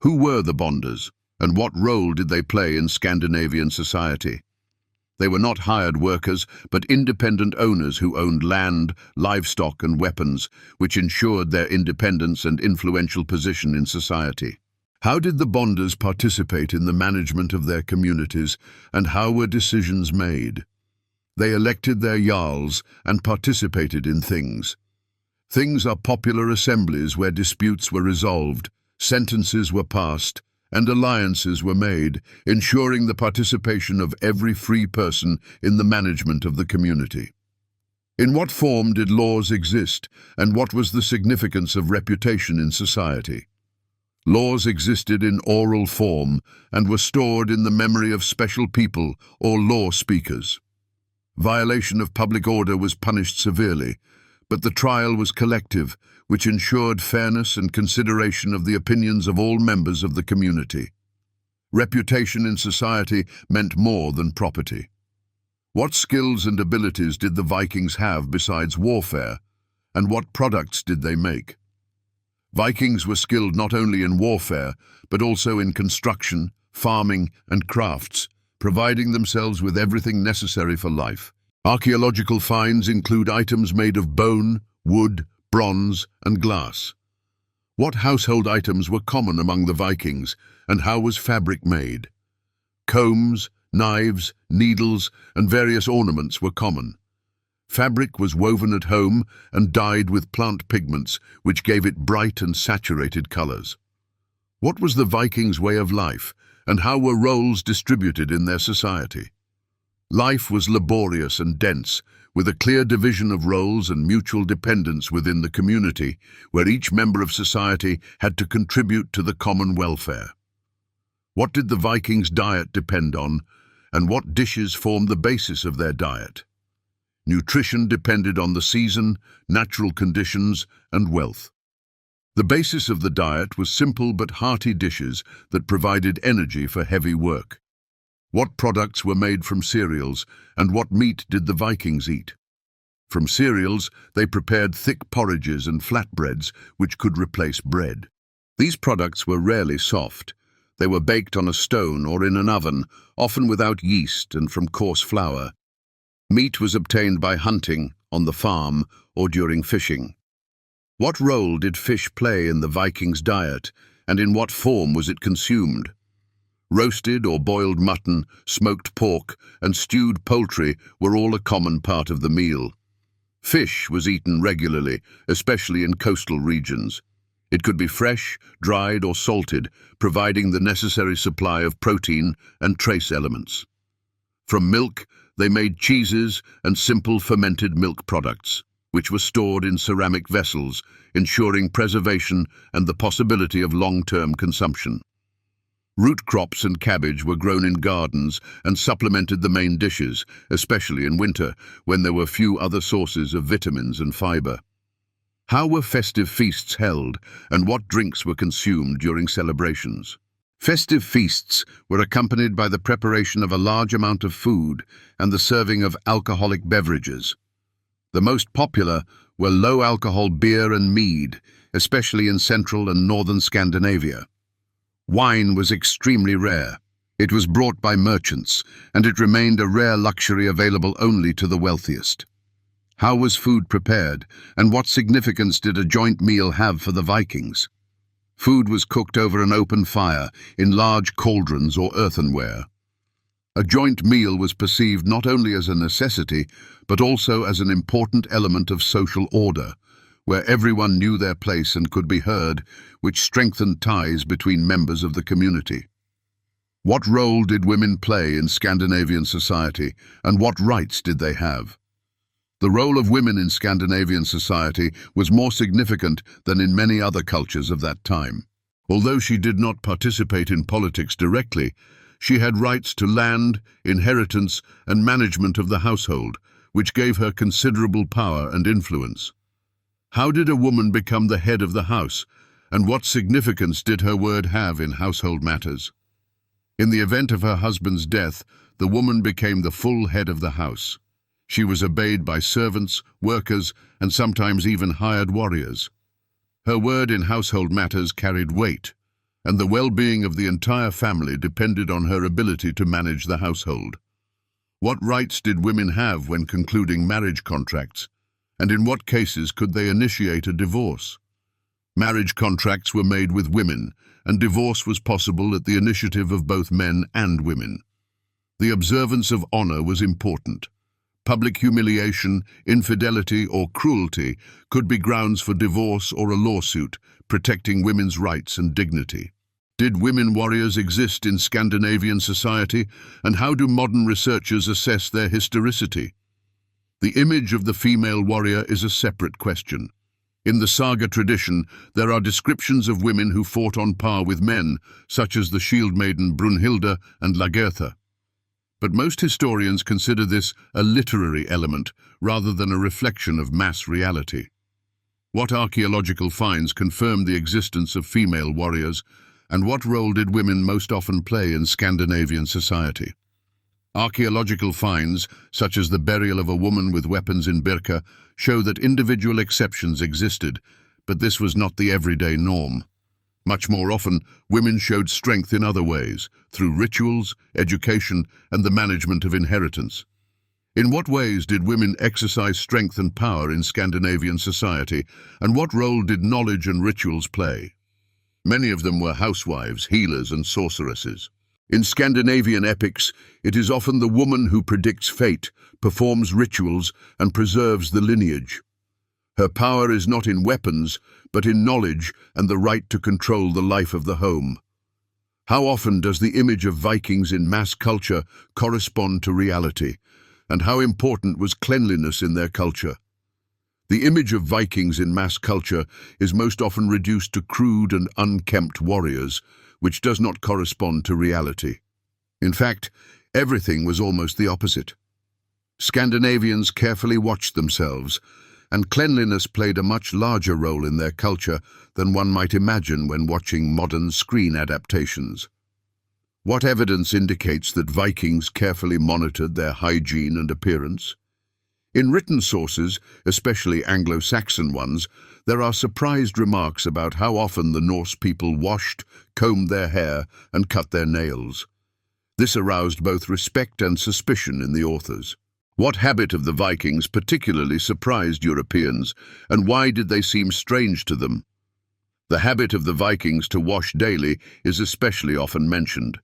Who were the bonders, and what role did they play in Scandinavian society? They were not hired workers, but independent owners who owned land, livestock, and weapons, which ensured their independence and influential position in society. How did the bonders participate in the management of their communities, and how were decisions made? They elected their jarls and participated in things. Things are popular assemblies where disputes were resolved, sentences were passed, and alliances were made, ensuring the participation of every free person in the management of the community. In what form did laws exist, and what was the significance of reputation in society? Laws existed in oral form and were stored in the memory of special people or law speakers. Violation of public order was punished severely, But the trial was collective, which ensured fairness and consideration of the opinions of all members of the community. Reputation in society meant more than property. What skills and abilities did the Vikings have besides warfare, and what products did they make? Vikings were skilled not only in warfare, but also in construction, farming, and crafts, providing themselves with everything necessary for life. Archaeological finds include items made of bone, wood, bronze, and glass. What household items were common among the Vikings, and how was fabric made? Combs, knives, needles, and various ornaments were common. Fabric was woven at home and dyed with plant pigments, which gave it bright and saturated colors. What was the Vikings' way of life, and how were roles distributed in their society? Life was laborious and dense, with a clear division of roles and mutual dependence within the community, where each member of society had to contribute to the common welfare. What did the Vikings' diet depend on, and what dishes formed the basis of their diet? Nutrition depended on the season, natural conditions, and wealth. The basis of the diet was simple but hearty dishes that provided energy for heavy work. What products were made from cereals, and what meat did the Vikings eat? From cereals, they prepared thick porridges and flatbreads, which could replace bread. These products were rarely soft. They were baked on a stone or in an oven, often without yeast and from coarse flour. Meat was obtained by hunting, on the farm, or during fishing. What role did fish play in the Vikings' diet, and in what form was it consumed? Roasted or boiled mutton, smoked pork, and stewed poultry were all a common part of the meal. Fish was eaten regularly, especially in coastal regions. It could be fresh, dried, or salted, providing the necessary supply of protein and trace elements. From milk, they made cheeses and simple fermented milk products, which were stored in ceramic vessels, ensuring preservation and the possibility of long-term consumption. Root crops and cabbage were grown in gardens and supplemented the main dishes, especially in winter, when there were few other sources of vitamins and fiber. How were festive feasts held, and what drinks were consumed during celebrations? Festive feasts were accompanied by the preparation of a large amount of food and the serving of alcoholic beverages. The most popular were low-alcohol beer and mead, especially in central and northern Scandinavia. Wine was extremely rare. It was brought by merchants, and it remained a rare luxury available only to the wealthiest. How was food prepared, and what significance did a joint meal have for the Vikings? Food was cooked over an open fire, in large cauldrons or earthenware. A joint meal was perceived not only as a necessity, but also as an important element of social order, where everyone knew their place and could be heard, which strengthened ties between members of the community. What role did women play in Scandinavian society, and what rights did they have? The role of women in Scandinavian society was more significant than in many other cultures of that time. Although she did not participate in politics directly, she had rights to land, inheritance, and management of the household, which gave her considerable power and influence. How did a woman become the head of the house, and what significance did her word have in household matters? In the event of her husband's death, the woman became the full head of the house. She was obeyed by servants, workers, and sometimes even hired warriors. Her word in household matters carried weight, and the well-being of the entire family depended on her ability to manage the household. What rights did women have when concluding marriage contracts, and in what cases could they initiate a divorce? Marriage contracts were made with women, and divorce was possible at the initiative of both men and women. The observance of honor was important. Public humiliation, infidelity, or cruelty could be grounds for divorce or a lawsuit, protecting women's rights and dignity. Did women warriors exist in Scandinavian society, and how do modern researchers assess their historicity? The image of the female warrior is a separate question. In the saga tradition, there are descriptions of women who fought on par with men, such as the shield maiden Brunhilde and Lagertha. But most historians consider this a literary element rather than a reflection of mass reality. What archaeological finds confirm the existence of female warriors, and what role did women most often play in Scandinavian society? Archaeological finds, such as the burial of a woman with weapons in Birka, show that individual exceptions existed, but this was not the everyday norm. Much more often, women showed strength in other ways, through rituals, education, and the management of inheritance. In what ways did women exercise strength and power in Scandinavian society, and what role did knowledge and rituals play? Many of them were housewives, healers, and sorceresses. In Scandinavian epics, it is often the woman who predicts fate, performs rituals, and preserves the lineage. Her power is not in weapons, but in knowledge and the right to control the life of the home. How often does the image of Vikings in mass culture correspond to reality, and how important was cleanliness in their culture? The image of Vikings in mass culture is most often reduced to crude and unkempt warriors, which does not correspond to reality. In fact, everything was almost the opposite. Scandinavians carefully watched themselves, and cleanliness played a much larger role in their culture than one might imagine when watching modern screen adaptations. What evidence indicates that Vikings carefully monitored their hygiene and appearance? In written sources, especially Anglo-Saxon ones, there are surprised remarks about how often the Norse people washed, combed their hair, and cut their nails. This aroused both respect and suspicion in the authors. What habit of the Vikings particularly surprised Europeans, and why did they seem strange to them? The habit of the Vikings to wash daily is especially often mentioned.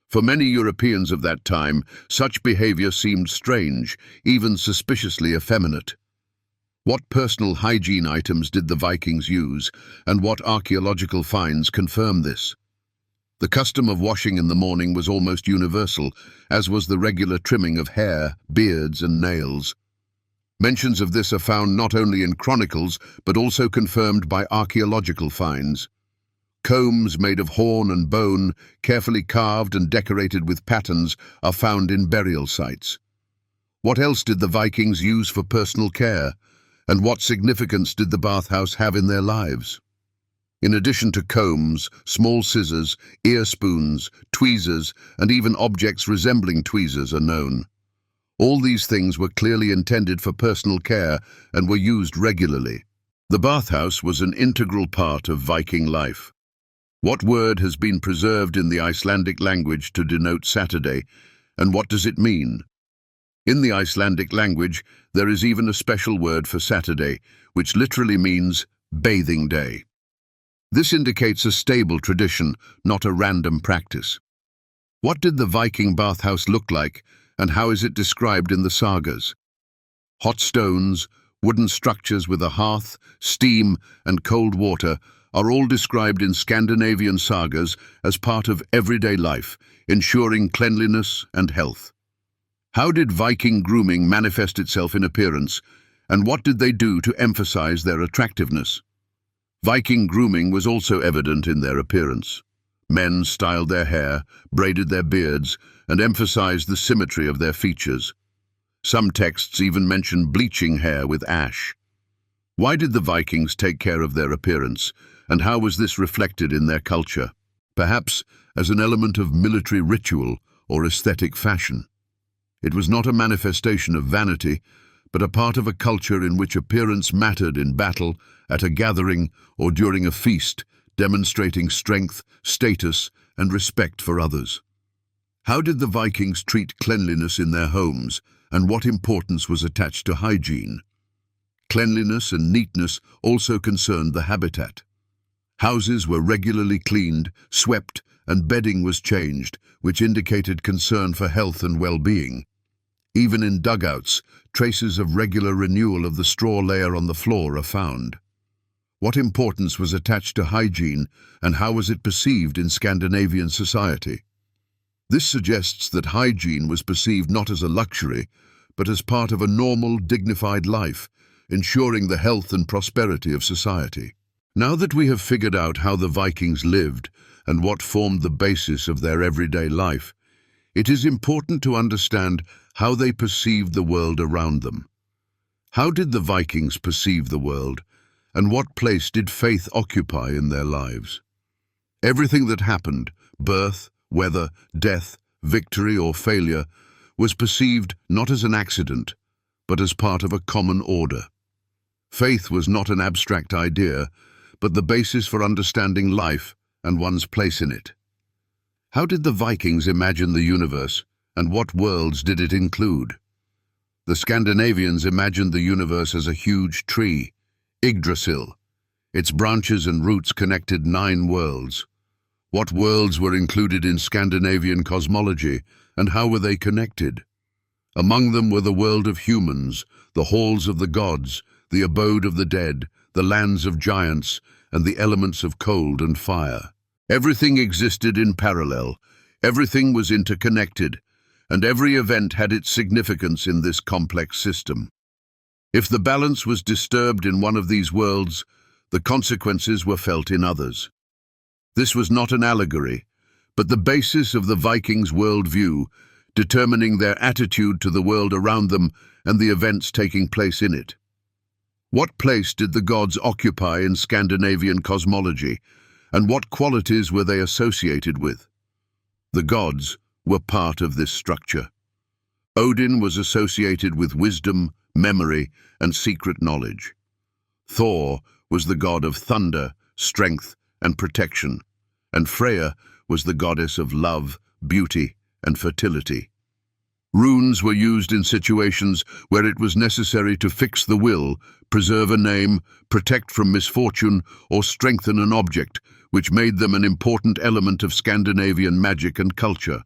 For many Europeans of that time, such behavior seemed strange, even suspiciously effeminate. What personal hygiene items did the Vikings use, and what archaeological finds confirm this? The custom of washing in the morning was almost universal, as was the regular trimming of hair, beards, and nails. Mentions of this are found not only in chronicles, but also confirmed by archaeological finds. Combs made of horn and bone, carefully carved and decorated with patterns, are found in burial sites. What else did the Vikings use for personal care, and what significance did the bathhouse have in their lives? In addition to combs, small scissors, ear spoons, tweezers, and even objects resembling tweezers are known. All these things were clearly intended for personal care and were used regularly. The bathhouse was an integral part of Viking life. What word has been preserved in the Icelandic language to denote Saturday, and what does it mean? In the Icelandic language, there is even a special word for Saturday, which literally means bathing day. This indicates a stable tradition, not a random practice. What did the Viking bathhouse look like, and how is it described in the sagas? Hot stones, wooden structures with a hearth, steam, and cold water are all described in Scandinavian sagas as part of everyday life, ensuring cleanliness and health. How did Viking grooming manifest itself in appearance, and what did they do to emphasize their attractiveness? Viking grooming was also evident in their appearance. Men styled their hair, braided their beards, and emphasized the symmetry of their features. Some texts even mention bleaching hair with ash. Why did the Vikings take care of their appearance, and how was this reflected in their culture? Perhaps as an element of military ritual or aesthetic fashion. It was not a manifestation of vanity, but a part of a culture in which appearance mattered in battle, at a gathering, or during a feast, demonstrating strength, status, and respect for others. How did the Vikings treat cleanliness in their homes, and what importance was attached to hygiene? Cleanliness and neatness also concerned the habitat. Houses were regularly cleaned, swept, and bedding was changed, which indicated concern for health and well-being. Even in dugouts, traces of regular renewal of the straw layer on the floor are found. What importance was attached to hygiene, and how was it perceived in Scandinavian society? This suggests that hygiene was perceived not as a luxury, but as part of a normal, dignified life, ensuring the health and prosperity of society. Now that we have figured out how the Vikings lived and what formed the basis of their everyday life, it is important to understand how they perceived the world around them. How did the Vikings perceive the world, and what place did faith occupy in their lives? Everything that happened, birth, weather, death, victory or failure, was perceived not as an accident, but as part of a common order. Faith was not an abstract idea, but the basis for understanding life and one's place in it. How did the Vikings imagine the universe, and what worlds did it include? The Scandinavians imagined the universe as a huge tree, Yggdrasil. Its branches and roots connected 9 worlds. What worlds were included in Scandinavian cosmology, and how were they connected? Among them were the world of humans, the halls of the gods, the abode of the dead, the lands of giants, and the elements of cold and fire. Everything existed in parallel, everything was interconnected, and every event had its significance in this complex system. If the balance was disturbed in one of these worlds, the consequences were felt in others. This was not an allegory, but the basis of the Vikings' worldview, determining their attitude to the world around them and the events taking place in it. What place did the gods occupy in Scandinavian cosmology, and what qualities were they associated with? The gods were part of this structure. Odin was associated with wisdom, memory, and secret knowledge. Thor was the god of thunder, strength, and protection, and Freya was the goddess of love, beauty, and fertility. Runes were used in situations where it was necessary to fix the will, preserve a name, protect from misfortune, or strengthen an object, which made them an important element of Scandinavian magic and culture.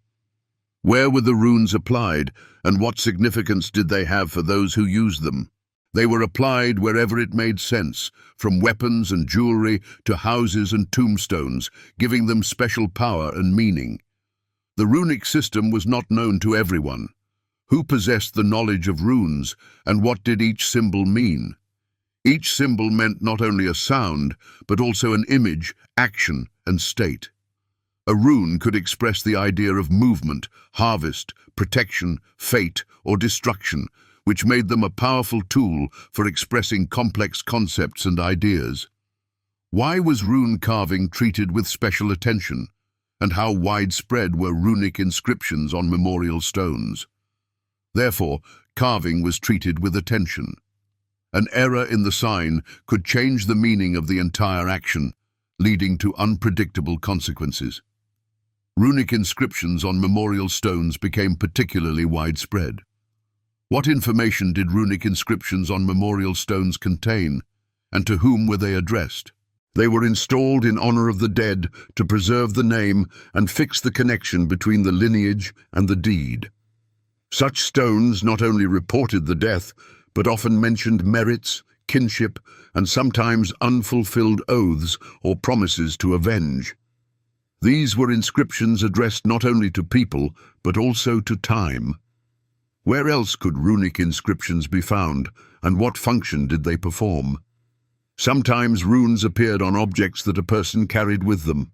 Where were the runes applied, and what significance did they have for those who used them? They were applied wherever it made sense, from weapons and jewelry to houses and tombstones, giving them special power and meaning. The runic system was not known to everyone. Who possessed the knowledge of runes, and what did each symbol mean? Each symbol meant not only a sound, but also an image, action, and state. A rune could express the idea of movement, harvest, protection, fate, or destruction, which made them a powerful tool for expressing complex concepts and ideas. Why was rune carving treated with special attention, and how widespread were runic inscriptions on memorial stones? Therefore, carving was treated with attention. An error in the sign could change the meaning of the entire action, leading to unpredictable consequences. Runic inscriptions on memorial stones became particularly widespread. What information did runic inscriptions on memorial stones contain, and to whom were they addressed? They were installed in honor of the dead to preserve the name and fix the connection between the lineage and the deed. Such stones not only reported the death, but often mentioned merits, kinship, and sometimes unfulfilled oaths or promises to avenge. These were inscriptions addressed not only to people, but also to time. Where else could runic inscriptions be found, and what function did they perform? Sometimes runes appeared on objects that a person carried with them.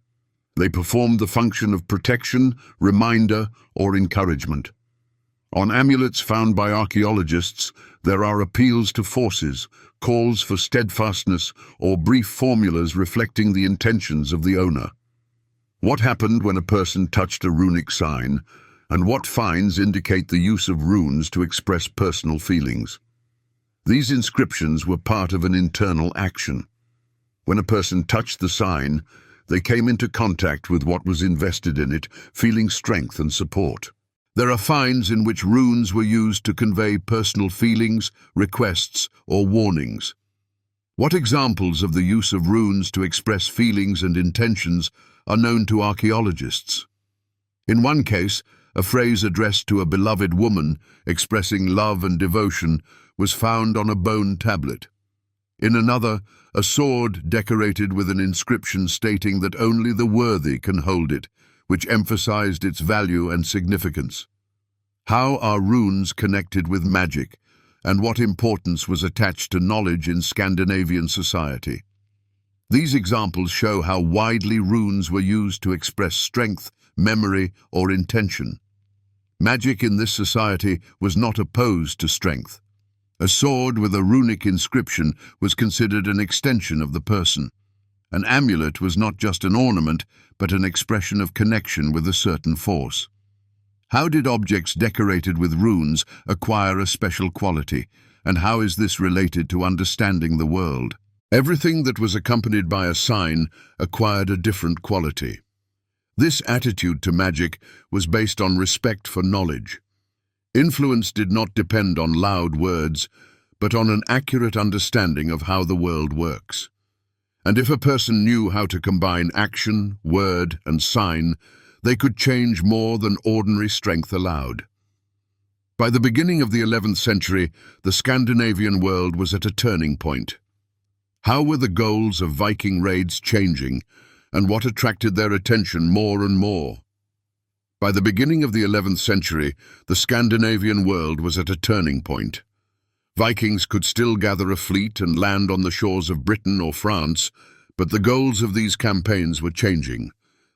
They performed the function of protection, reminder, or encouragement. On amulets found by archaeologists, there are appeals to forces, calls for steadfastness, or brief formulas reflecting the intentions of the owner. What happened when a person touched a runic sign, and what signs indicate the use of runes to express personal feelings? These inscriptions were part of an internal action. When a person touched the sign, they came into contact with what was invested in it, feeling strength and support. There are signs in which runes were used to convey personal feelings, requests, or warnings. What examples of the use of runes to express feelings and intentions are known to archaeologists? In one case, a phrase addressed to a beloved woman, expressing love and devotion, was found on a bone tablet. In another, a sword decorated with an inscription stating that only the worthy can hold it, which emphasized its value and significance. How are runes connected with magic, and what importance was attached to knowledge in Scandinavian society? These examples show how widely runes were used to express strength, memory, or intention. Magic in this society was not opposed to strength. A sword with a runic inscription was considered an extension of the person. An amulet was not just an ornament, but an expression of connection with a certain force. How did objects decorated with runes acquire a special quality, and how is this related to understanding the world? Everything that was accompanied by a sign acquired a different quality. This attitude to magic was based on respect for knowledge. Influence did not depend on loud words, but on an accurate understanding of how the world works. And if a person knew how to combine action, word, and sign, they could change more than ordinary strength allowed. By the beginning of the 11th century, the Scandinavian world was at a turning point. How were the goals of Viking raids changing, and what attracted their attention more and more? By the beginning of the 11th century, the Scandinavian world was at a turning point. Vikings could still gather a fleet and land on the shores of Britain or France, but the goals of these campaigns were changing.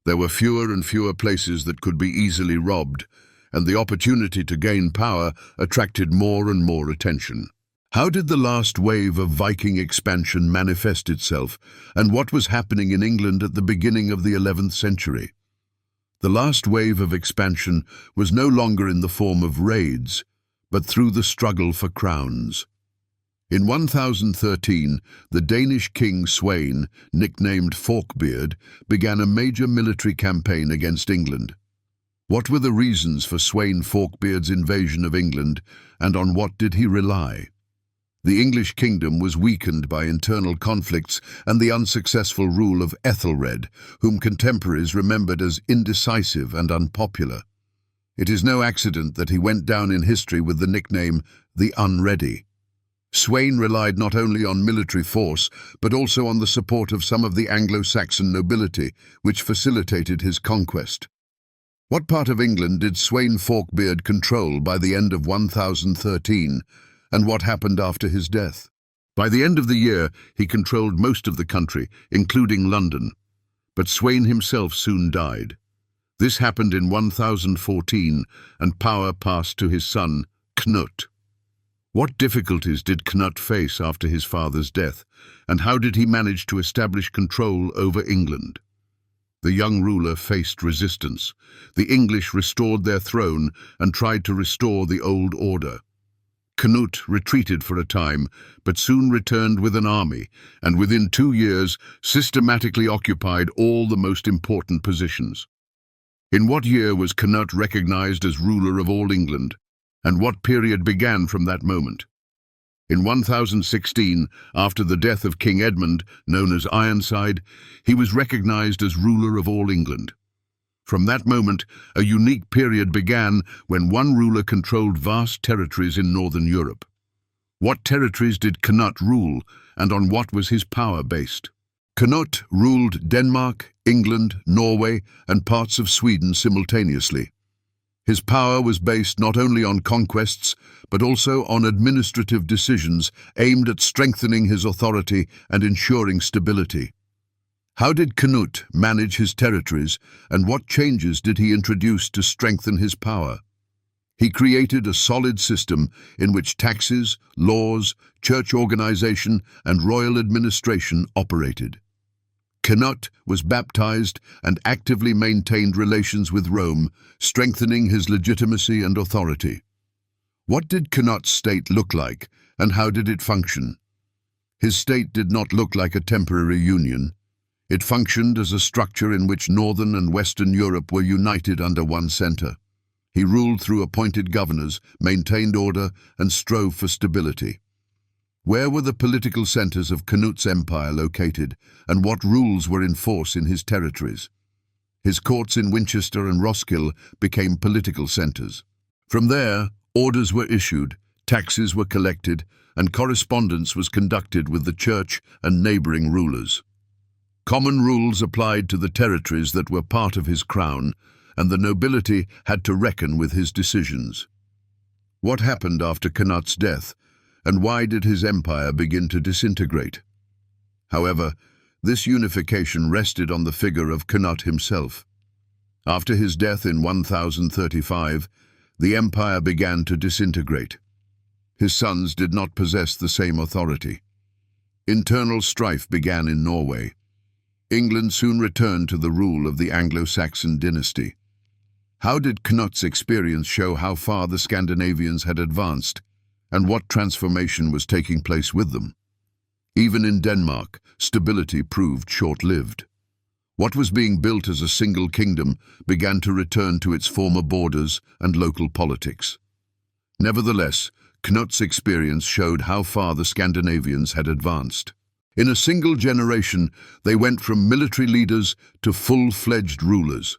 There were fewer and fewer places that could be easily robbed, and the opportunity to gain power attracted more and more attention. How did the last wave of Viking expansion manifest itself, and what was happening in England at the beginning of the 11th century? The last wave of expansion was no longer in the form of raids, but through the struggle for crowns. In 1013, the Danish king Sweyn, nicknamed Forkbeard, began a major military campaign against England. What were the reasons for Sweyn Forkbeard's invasion of England, and on what did he rely? The English kingdom was weakened by internal conflicts and the unsuccessful rule of Ethelred, whom contemporaries remembered as indecisive and unpopular. It is no accident that he went down in history with the nickname the Unready. Sweyn relied not only on military force, but also on the support of some of the Anglo-Saxon nobility, which facilitated his conquest. What part of England did Sweyn Forkbeard control by the end of 1013, and what happened after his death? By the end of the year, he controlled most of the country, including London. But Sweyn himself soon died. This happened in 1014, and power passed to his son, Knut. What difficulties did Knut face after his father's death, and how did he manage to establish control over England? The young ruler faced resistance. The English restored their throne and tried to restore the old order. Knut retreated for a time, but soon returned with an army, and within 2 years systematically occupied all the most important positions. In what year was Knut recognized as ruler of all England, and what period began from that moment? In 1016, after the death of King Edmund, known as Ironside, he was recognized as ruler of all England. From that moment, a unique period began when one ruler controlled vast territories in northern Europe. What territories did Knut rule, and on what was his power based? Knut ruled Denmark, England, Norway, and parts of Sweden simultaneously. His power was based not only on conquests, but also on administrative decisions aimed at strengthening his authority and ensuring stability. How did Knut manage his territories, and what changes did he introduce to strengthen his power? He created a solid system in which taxes, laws, church organization, and royal administration operated. Knut was baptized and actively maintained relations with Rome, strengthening his legitimacy and authority. What did Knut's state look like, and how did it function? His state did not look like a temporary union. It functioned as a structure in which Northern and Western Europe were united under one center. He ruled through appointed governors, maintained order, and strove for stability. Where were the political centers of Knut's empire located, and what rules were in force in his territories? His courts in Winchester and Roskilde became political centers. From there, orders were issued, taxes were collected, and correspondence was conducted with the church and neighboring rulers. Common rules applied to the territories that were part of his crown, and the nobility had to reckon with his decisions. What happened after Knut's death, and why did his empire begin to disintegrate? However, this unification rested on the figure of Knut himself. After his death in 1035, the empire began to disintegrate. His sons did not possess the same authority. Internal strife began in Norway. England soon returned to the rule of the Anglo-Saxon dynasty. How did Knut's experience show how far the Scandinavians had advanced, and what transformation was taking place with them? Even in Denmark, stability proved short-lived. What was being built as a single kingdom began to return to its former borders and local politics. Nevertheless, Knut's experience showed how far the Scandinavians had advanced. In a single generation, they went from military leaders to full-fledged rulers.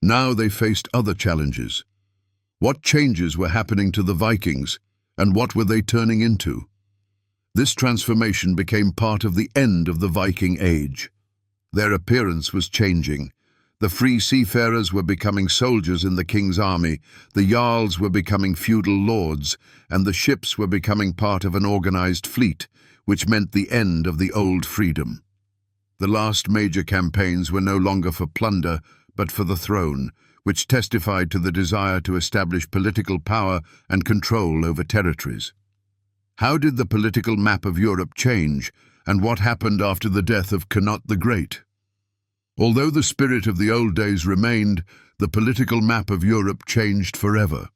Now they faced other challenges. What changes were happening to the Vikings, and what were they turning into? This transformation became part of the end of the Viking Age. Their appearance was changing. The free seafarers were becoming soldiers in the king's army, the jarls were becoming feudal lords, and the ships were becoming part of an organized fleet, which meant the end of the old freedom. The last major campaigns were no longer for plunder, but for the throne, which testified to the desire to establish political power and control over territories. How did the political map of Europe change, and what happened after the death of Knut the Great? Although the spirit of the old days remained, the political map of Europe changed forever.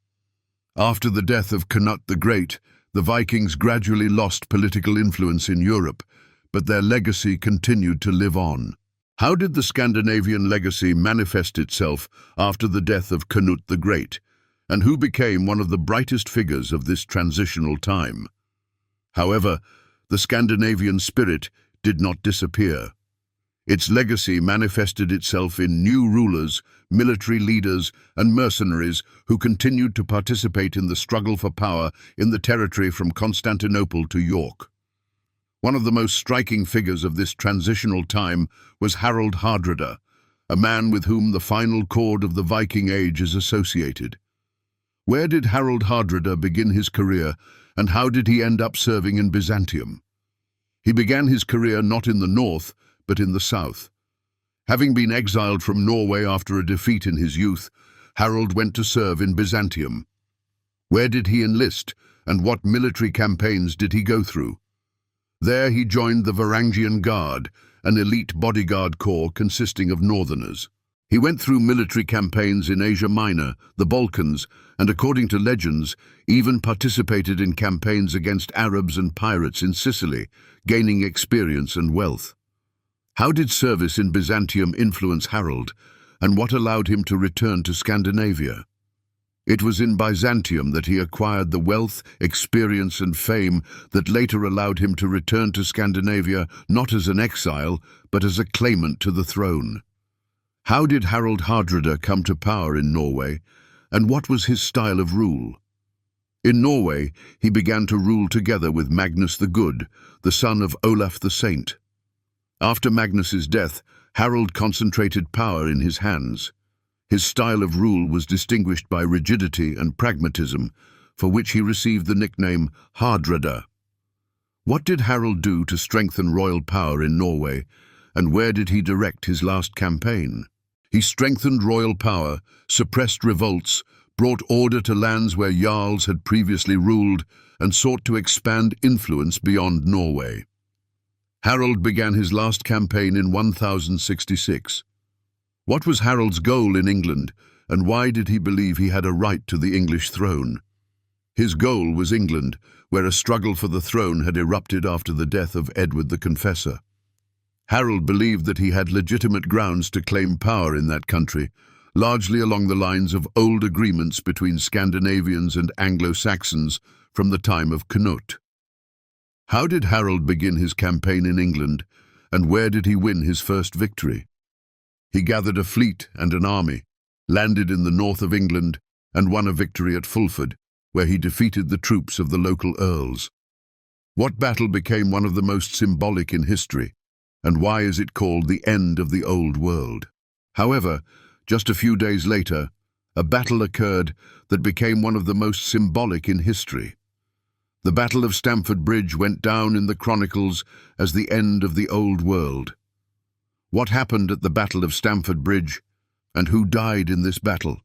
After the death of Knut the Great, the Vikings gradually lost political influence in Europe, but their legacy continued to live on. How did the Scandinavian legacy manifest itself after the death of Knut the Great, and who became one of the brightest figures of this transitional time? However, the Scandinavian spirit did not disappear. Its legacy manifested itself in new rulers, military leaders, and mercenaries who continued to participate in the struggle for power in the territory from Constantinople to York. One of the most striking figures of this transitional time was Harald Hardrada, a man with whom the final chord of the Viking Age is associated. Where did Harald Hardrada begin his career, and how did he end up serving in Byzantium? He began his career not in the north, but in the south. Having been exiled from Norway after a defeat in his youth, Harald went to serve in Byzantium. Where did he enlist, and what military campaigns did he go through? There he joined the Varangian Guard, an elite bodyguard corps consisting of northerners. He went through military campaigns in Asia Minor, the Balkans, and according to legends, even participated in campaigns against Arabs and pirates in Sicily, gaining experience and wealth. How did service in Byzantium influence Harald, and what allowed him to return to Scandinavia? It was in Byzantium that he acquired the wealth, experience, and fame that later allowed him to return to Scandinavia not as an exile, but as a claimant to the throne. How did Harald Hardrada come to power in Norway, and what was his style of rule? In Norway, he began to rule together with Magnus the Good, the son of Olaf the Saint. After Magnus's death, Harald concentrated power in his hands. His style of rule was distinguished by rigidity and pragmatism, for which he received the nickname Hardrada. What did Harald do to strengthen royal power in Norway, and where did he direct his last campaign? He strengthened royal power, suppressed revolts, brought order to lands where jarls had previously ruled, and sought to expand influence beyond Norway. Harald began his last campaign in 1066. What was Harald's goal in England, and why did he believe he had a right to the English throne? His goal was England, where a struggle for the throne had erupted after the death of Edward the Confessor. Harald believed that he had legitimate grounds to claim power in that country, largely along the lines of old agreements between Scandinavians and Anglo-Saxons from the time of Knut. How did Harald begin his campaign in England, and where did he win his first victory? He gathered a fleet and an army, landed in the north of England, and won a victory at Fulford, where he defeated the troops of the local earls. What battle became one of the most symbolic in history, and why is it called the end of the Old World? However, just a few days later, a battle occurred that became one of the most symbolic in history. The Battle of Stamford Bridge went down in the chronicles as the end of the Old World. What happened at the Battle of Stamford Bridge, and who died in this battle?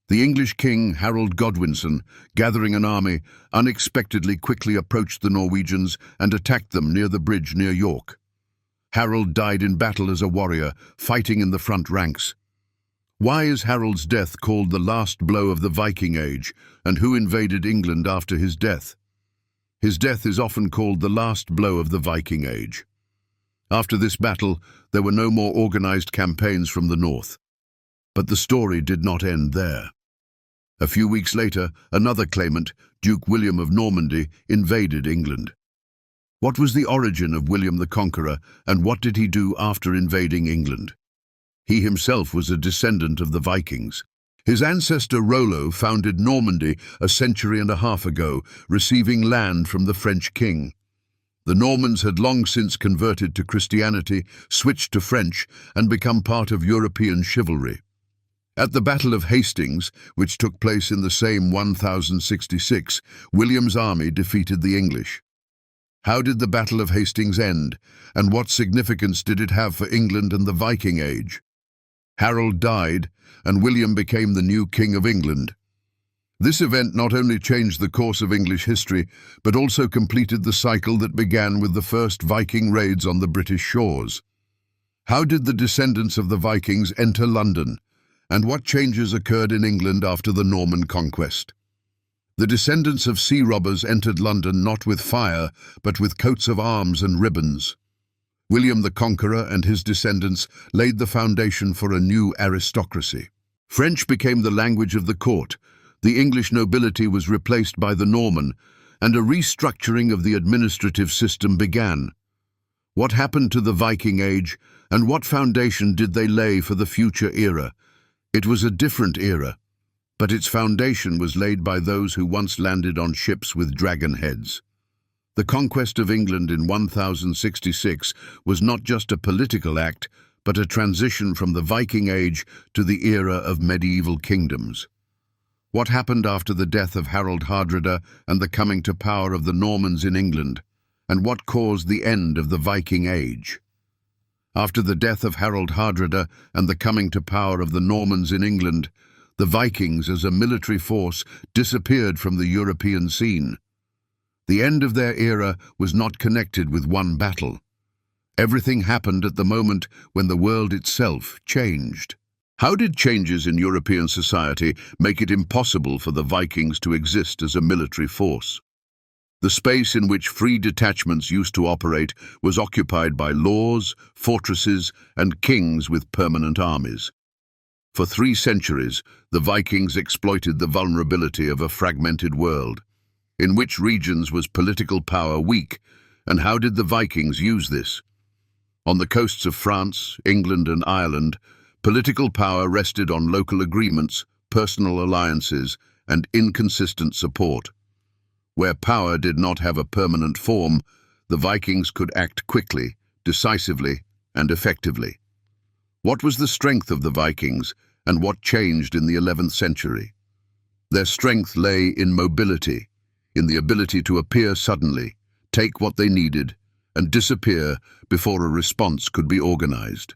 The English king, Harold Godwinson, gathering an army, unexpectedly quickly approached the Norwegians and attacked them near the bridge near York. Harold died in battle as a warrior, fighting in the front ranks. Why is Harold's death called the last blow of the Viking Age, and who invaded England after his death? His death is often called the last blow of the Viking Age. After this battle, there were no more organized campaigns from the north. But the story did not end there. A few weeks later, another claimant, Duke William of Normandy, invaded England. What was the origin of William the Conqueror, and what did he do after invading England? He himself was a descendant of the Vikings. His ancestor Rollo founded Normandy a century and a half ago, receiving land from the French king. The Normans had long since converted to Christianity, switched to French, and become part of European chivalry. At the Battle of Hastings, which took place in the same 1066, William's army defeated the English. How did the Battle of Hastings end, and what significance did it have for England and the Viking Age? Harold died, and William became the new King of England. This event not only changed the course of English history, but also completed the cycle that began with the first Viking raids on the British shores. How did the descendants of the Vikings enter London, and what changes occurred in England after the Norman conquest? The descendants of sea robbers entered London not with fire, but with coats of arms and ribbons. William the Conqueror and his descendants laid the foundation for a new aristocracy. French became the language of the court, the English nobility was replaced by the Norman, and a restructuring of the administrative system began. What happened to the Viking Age, and what foundation did they lay for the future era? It was a different era, but its foundation was laid by those who once landed on ships with dragon heads. The conquest of England in 1066 was not just a political act, but a transition from the Viking Age to the era of medieval kingdoms. What happened after the death of Harold Hardrada and the coming to power of the Normans in England, and what caused the end of the Viking Age? After the death of Harold Hardrada and the coming to power of the Normans in England, the Vikings as a military force disappeared from the European scene. The end of their era was not connected with one battle. Everything happened at the moment when the world itself changed. How did changes in European society make it impossible for the Vikings to exist as a military force? The space in which free detachments used to operate was occupied by laws, fortresses, and kings with permanent armies. For 3 centuries, the Vikings exploited the vulnerability of a fragmented world. In which regions was political power weak, and how did the Vikings use this? On the coasts of France, England, and Ireland, political power rested on local agreements, personal alliances, and inconsistent support. Where power did not have a permanent form, the Vikings could act quickly, decisively, and effectively. What was the strength of the Vikings, and what changed in the 11th century? Their strength lay in mobility, in the ability to appear suddenly, take what they needed, and disappear before a response could be organized.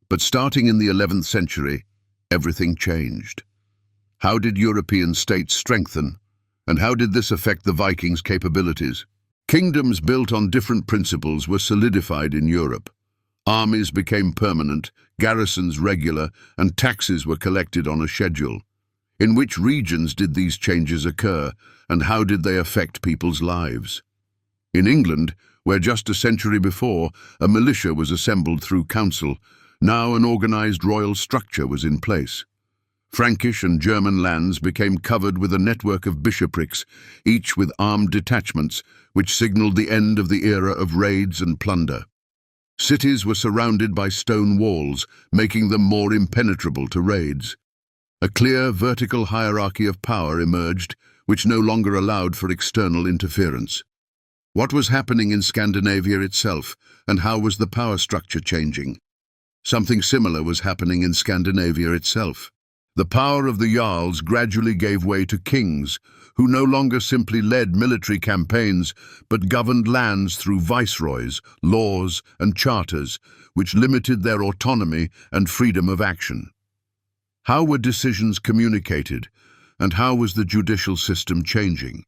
But starting in the 11th century, everything changed. How did European states strengthen, and how did this affect the Vikings' capabilities? Kingdoms built on different principles were solidified in Europe. Armies became permanent, garrisons regular, and taxes were collected on a schedule. In which regions did these changes occur, and how did they affect people's lives? In England, where just a century before, a militia was assembled through council, now an organized royal structure was in place. Frankish and German lands became covered with a network of bishoprics, each with armed detachments, which signaled the end of the era of raids and plunder. Cities were surrounded by stone walls, making them more impenetrable to raids. A clear vertical hierarchy of power emerged, which no longer allowed for external interference. What was happening in Scandinavia itself, and how was the power structure changing? Something similar was happening in Scandinavia itself. The power of the Jarls gradually gave way to kings, who no longer simply led military campaigns, but governed lands through viceroys, laws, and charters, which limited their autonomy and freedom of action. How were decisions communicated, and how was the judicial system changing?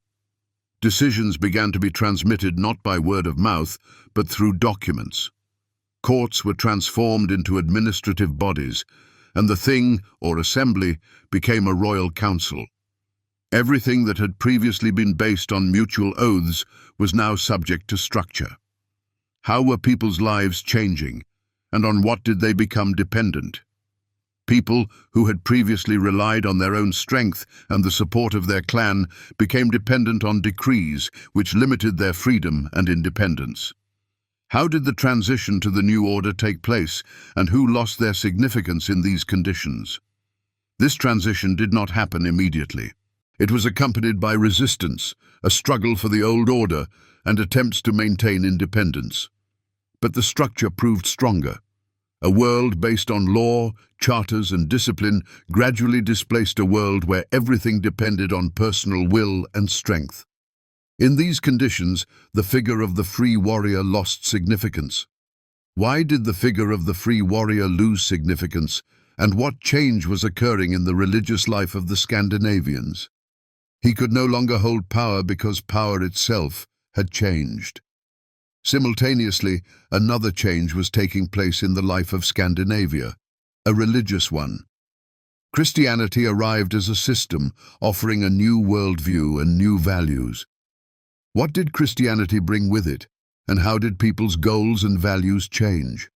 Decisions began to be transmitted not by word of mouth, but through documents. Courts were transformed into administrative bodies, and the thing, or assembly, became a royal council. Everything that had previously been based on mutual oaths was now subject to structure. How were people's lives changing, and on what did they become dependent? People who had previously relied on their own strength and the support of their clan became dependent on decrees which limited their freedom and independence. How did the transition to the new order take place, and who lost their significance in these conditions? This transition did not happen immediately. It was accompanied by resistance, a struggle for the old order, and attempts to maintain independence. But the structure proved stronger. A world based on law, charters, and discipline gradually displaced a world where everything depended on personal will and strength. In these conditions, the figure of the free warrior lost significance. Why did the figure of the free warrior lose significance, and what change was occurring in the religious life of the Scandinavians? He could no longer hold power because power itself had changed. Simultaneously, another change was taking place in the life of Scandinavia, a religious one. Christianity arrived as a system, offering a new worldview and new values. What did Christianity bring with it, and how did people's goals and values change?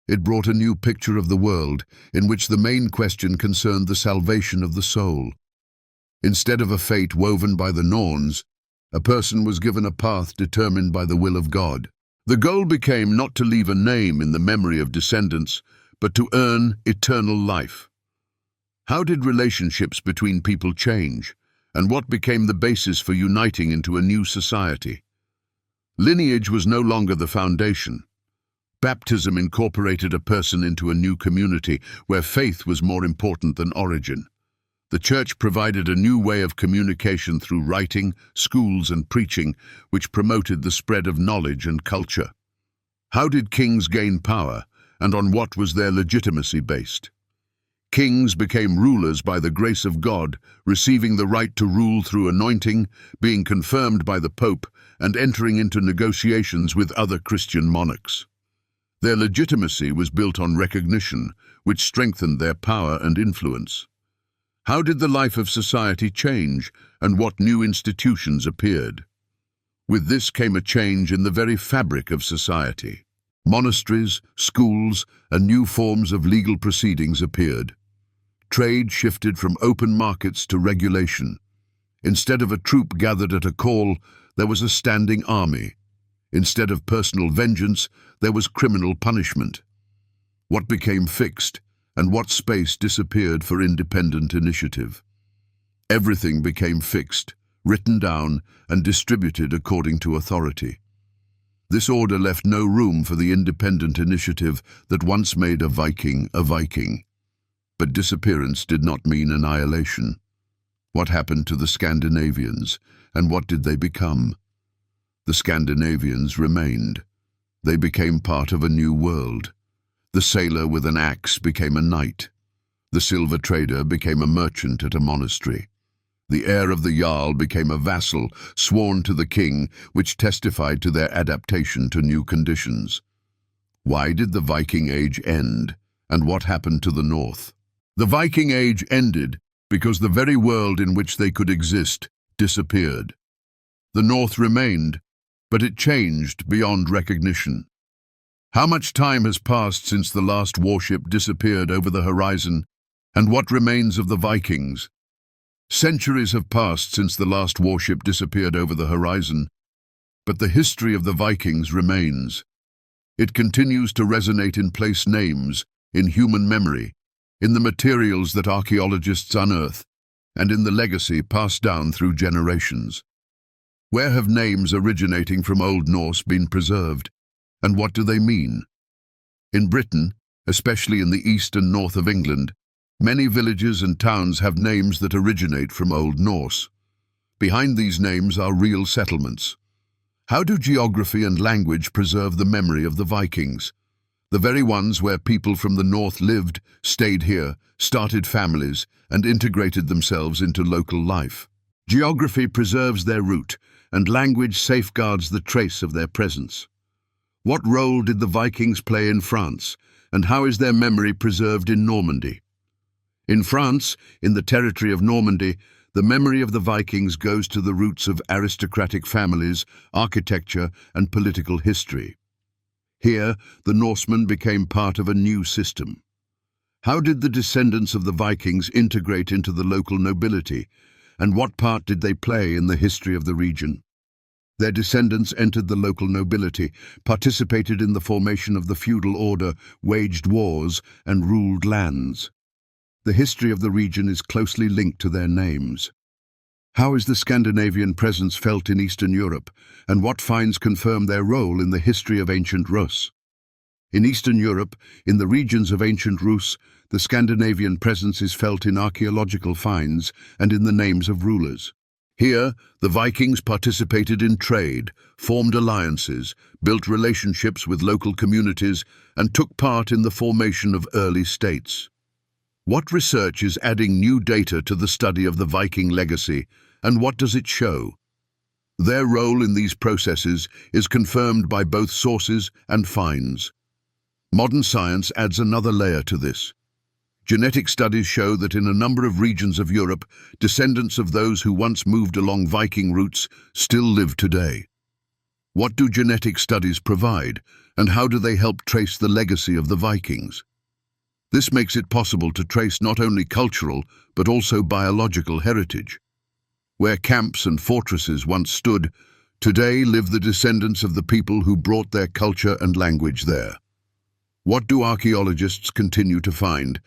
It brought a new picture of the world, in which the main question concerned the salvation of the soul. Instead of a fate woven by the Norse, a person was given a path determined by the will of God. The goal became not to leave a name in the memory of descendants, but to earn eternal life. How did relationships between people change, and what became the basis for uniting into a new society? Lineage was no longer the foundation. Baptism incorporated a person into a new community where faith was more important than origin. The church provided a new way of communication through writing, schools, and preaching, which promoted the spread of knowledge and culture. How did kings gain power, and on what was their legitimacy based? Kings became rulers by the grace of God, receiving the right to rule through anointing, being confirmed by the Pope, and entering into negotiations with other Christian monarchs. Their legitimacy was built on recognition, which strengthened their power and influence. How did the life of society change, and what new institutions appeared? With this came a change in the very fabric of society. Monasteries, schools, and new forms of legal proceedings appeared. Trade shifted from open markets to regulation. Instead of a troop gathered at a call, there was a standing army. Instead of personal vengeance, there was criminal punishment. What became fixed, and what space disappeared for independent initiative? Everything became fixed, written down, and distributed according to authority. This order left no room for the independent initiative that once made a Viking a Viking. But disappearance did not mean annihilation. What happened to the Scandinavians, and what did they become? The Scandinavians remained. They became part of a new world. The sailor with an axe became a knight. The silver trader became a merchant at a monastery. The heir of the Jarl became a vassal, sworn to the king, which testified to their adaptation to new conditions. Why did the Viking Age end, and what happened to the North? The Viking Age ended because the very world in which they could exist disappeared. The North remained, but it changed beyond recognition. How much time has passed since the last warship disappeared over the horizon, and what remains of the Vikings? Centuries have passed since the last warship disappeared over the horizon, but the history of the Vikings remains. It continues to resonate in place names, in human memory, in the materials that archaeologists unearth, and in the legacy passed down through generations. Where have names originating from Old Norse been preserved, and what do they mean? In Britain, especially in the east and north of England, many villages and towns have names that originate from Old Norse. Behind these names are real settlements. How do geography and language preserve the memory of the Vikings? The very ones where people from the north lived, stayed here, started families, and integrated themselves into local life. Geography preserves their root, and language safeguards the trace of their presence. What role did the Vikings play in France, and how is their memory preserved in Normandy? In France, in the territory of Normandy, the memory of the Vikings goes to the roots of aristocratic families, architecture, and political history. Here, the Norsemen became part of a new system. How did the descendants of the Vikings integrate into the local nobility, and what part did they play in the history of the region? Their descendants entered the local nobility, participated in the formation of the feudal order, waged wars, and ruled lands. The history of the region is closely linked to their names. How is the Scandinavian presence felt in Eastern Europe, and what finds confirm their role in the history of ancient Rus? In Eastern Europe, in the regions of ancient Rus, the Scandinavian presence is felt in archaeological finds and in the names of rulers. Here, the Vikings participated in trade, formed alliances, built relationships with local communities, and took part in the formation of early states. What research is adding new data to the study of the Viking legacy, and what does it show? Their role in these processes is confirmed by both sources and finds. Modern science adds another layer to this. Genetic studies show that in a number of regions of Europe, descendants of those who once moved along Viking routes still live today. What do genetic studies provide, and how do they help trace the legacy of the Vikings? This makes it possible to trace not only cultural, but also biological heritage. Where camps and fortresses once stood, today live the descendants of the people who brought their culture and language there. What do archaeologists continue to find,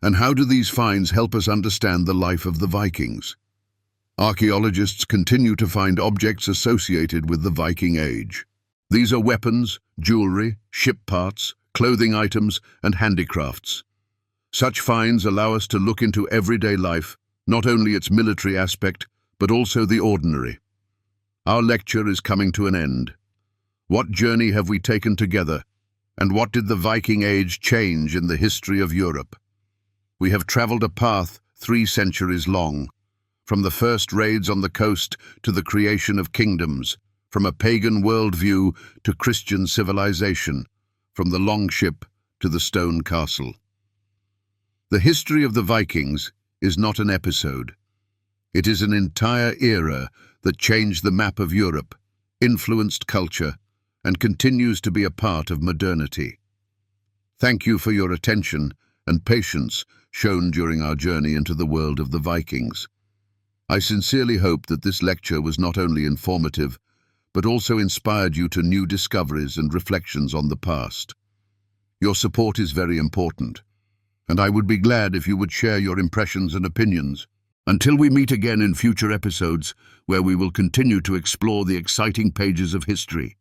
and how do these finds help us understand the life of the Vikings? Archaeologists continue to find objects associated with the Viking Age. These are weapons, jewelry, ship parts, clothing items, and handicrafts. Such finds allow us to look into everyday life, not only its military aspect, but also the ordinary. Our lecture is coming to an end. What journey have we taken together, and what did the Viking Age change in the history of Europe? We have traveled a path 3 centuries long, from the first raids on the coast to the creation of kingdoms, from a pagan worldview to Christian civilization, from the longship to the stone castle. The history of the Vikings is not an episode. It is an entire era that changed the map of Europe, influenced culture, and continues to be a part of modernity. Thank you for your attention and patience shown during our journey into the world of the Vikings. I sincerely hope that this lecture was not only informative, but also inspired you to new discoveries and reflections on the past. Your support is very important, and I would be glad if you would share your impressions and opinions. Until we meet again in future episodes, where we will continue to explore the exciting pages of history.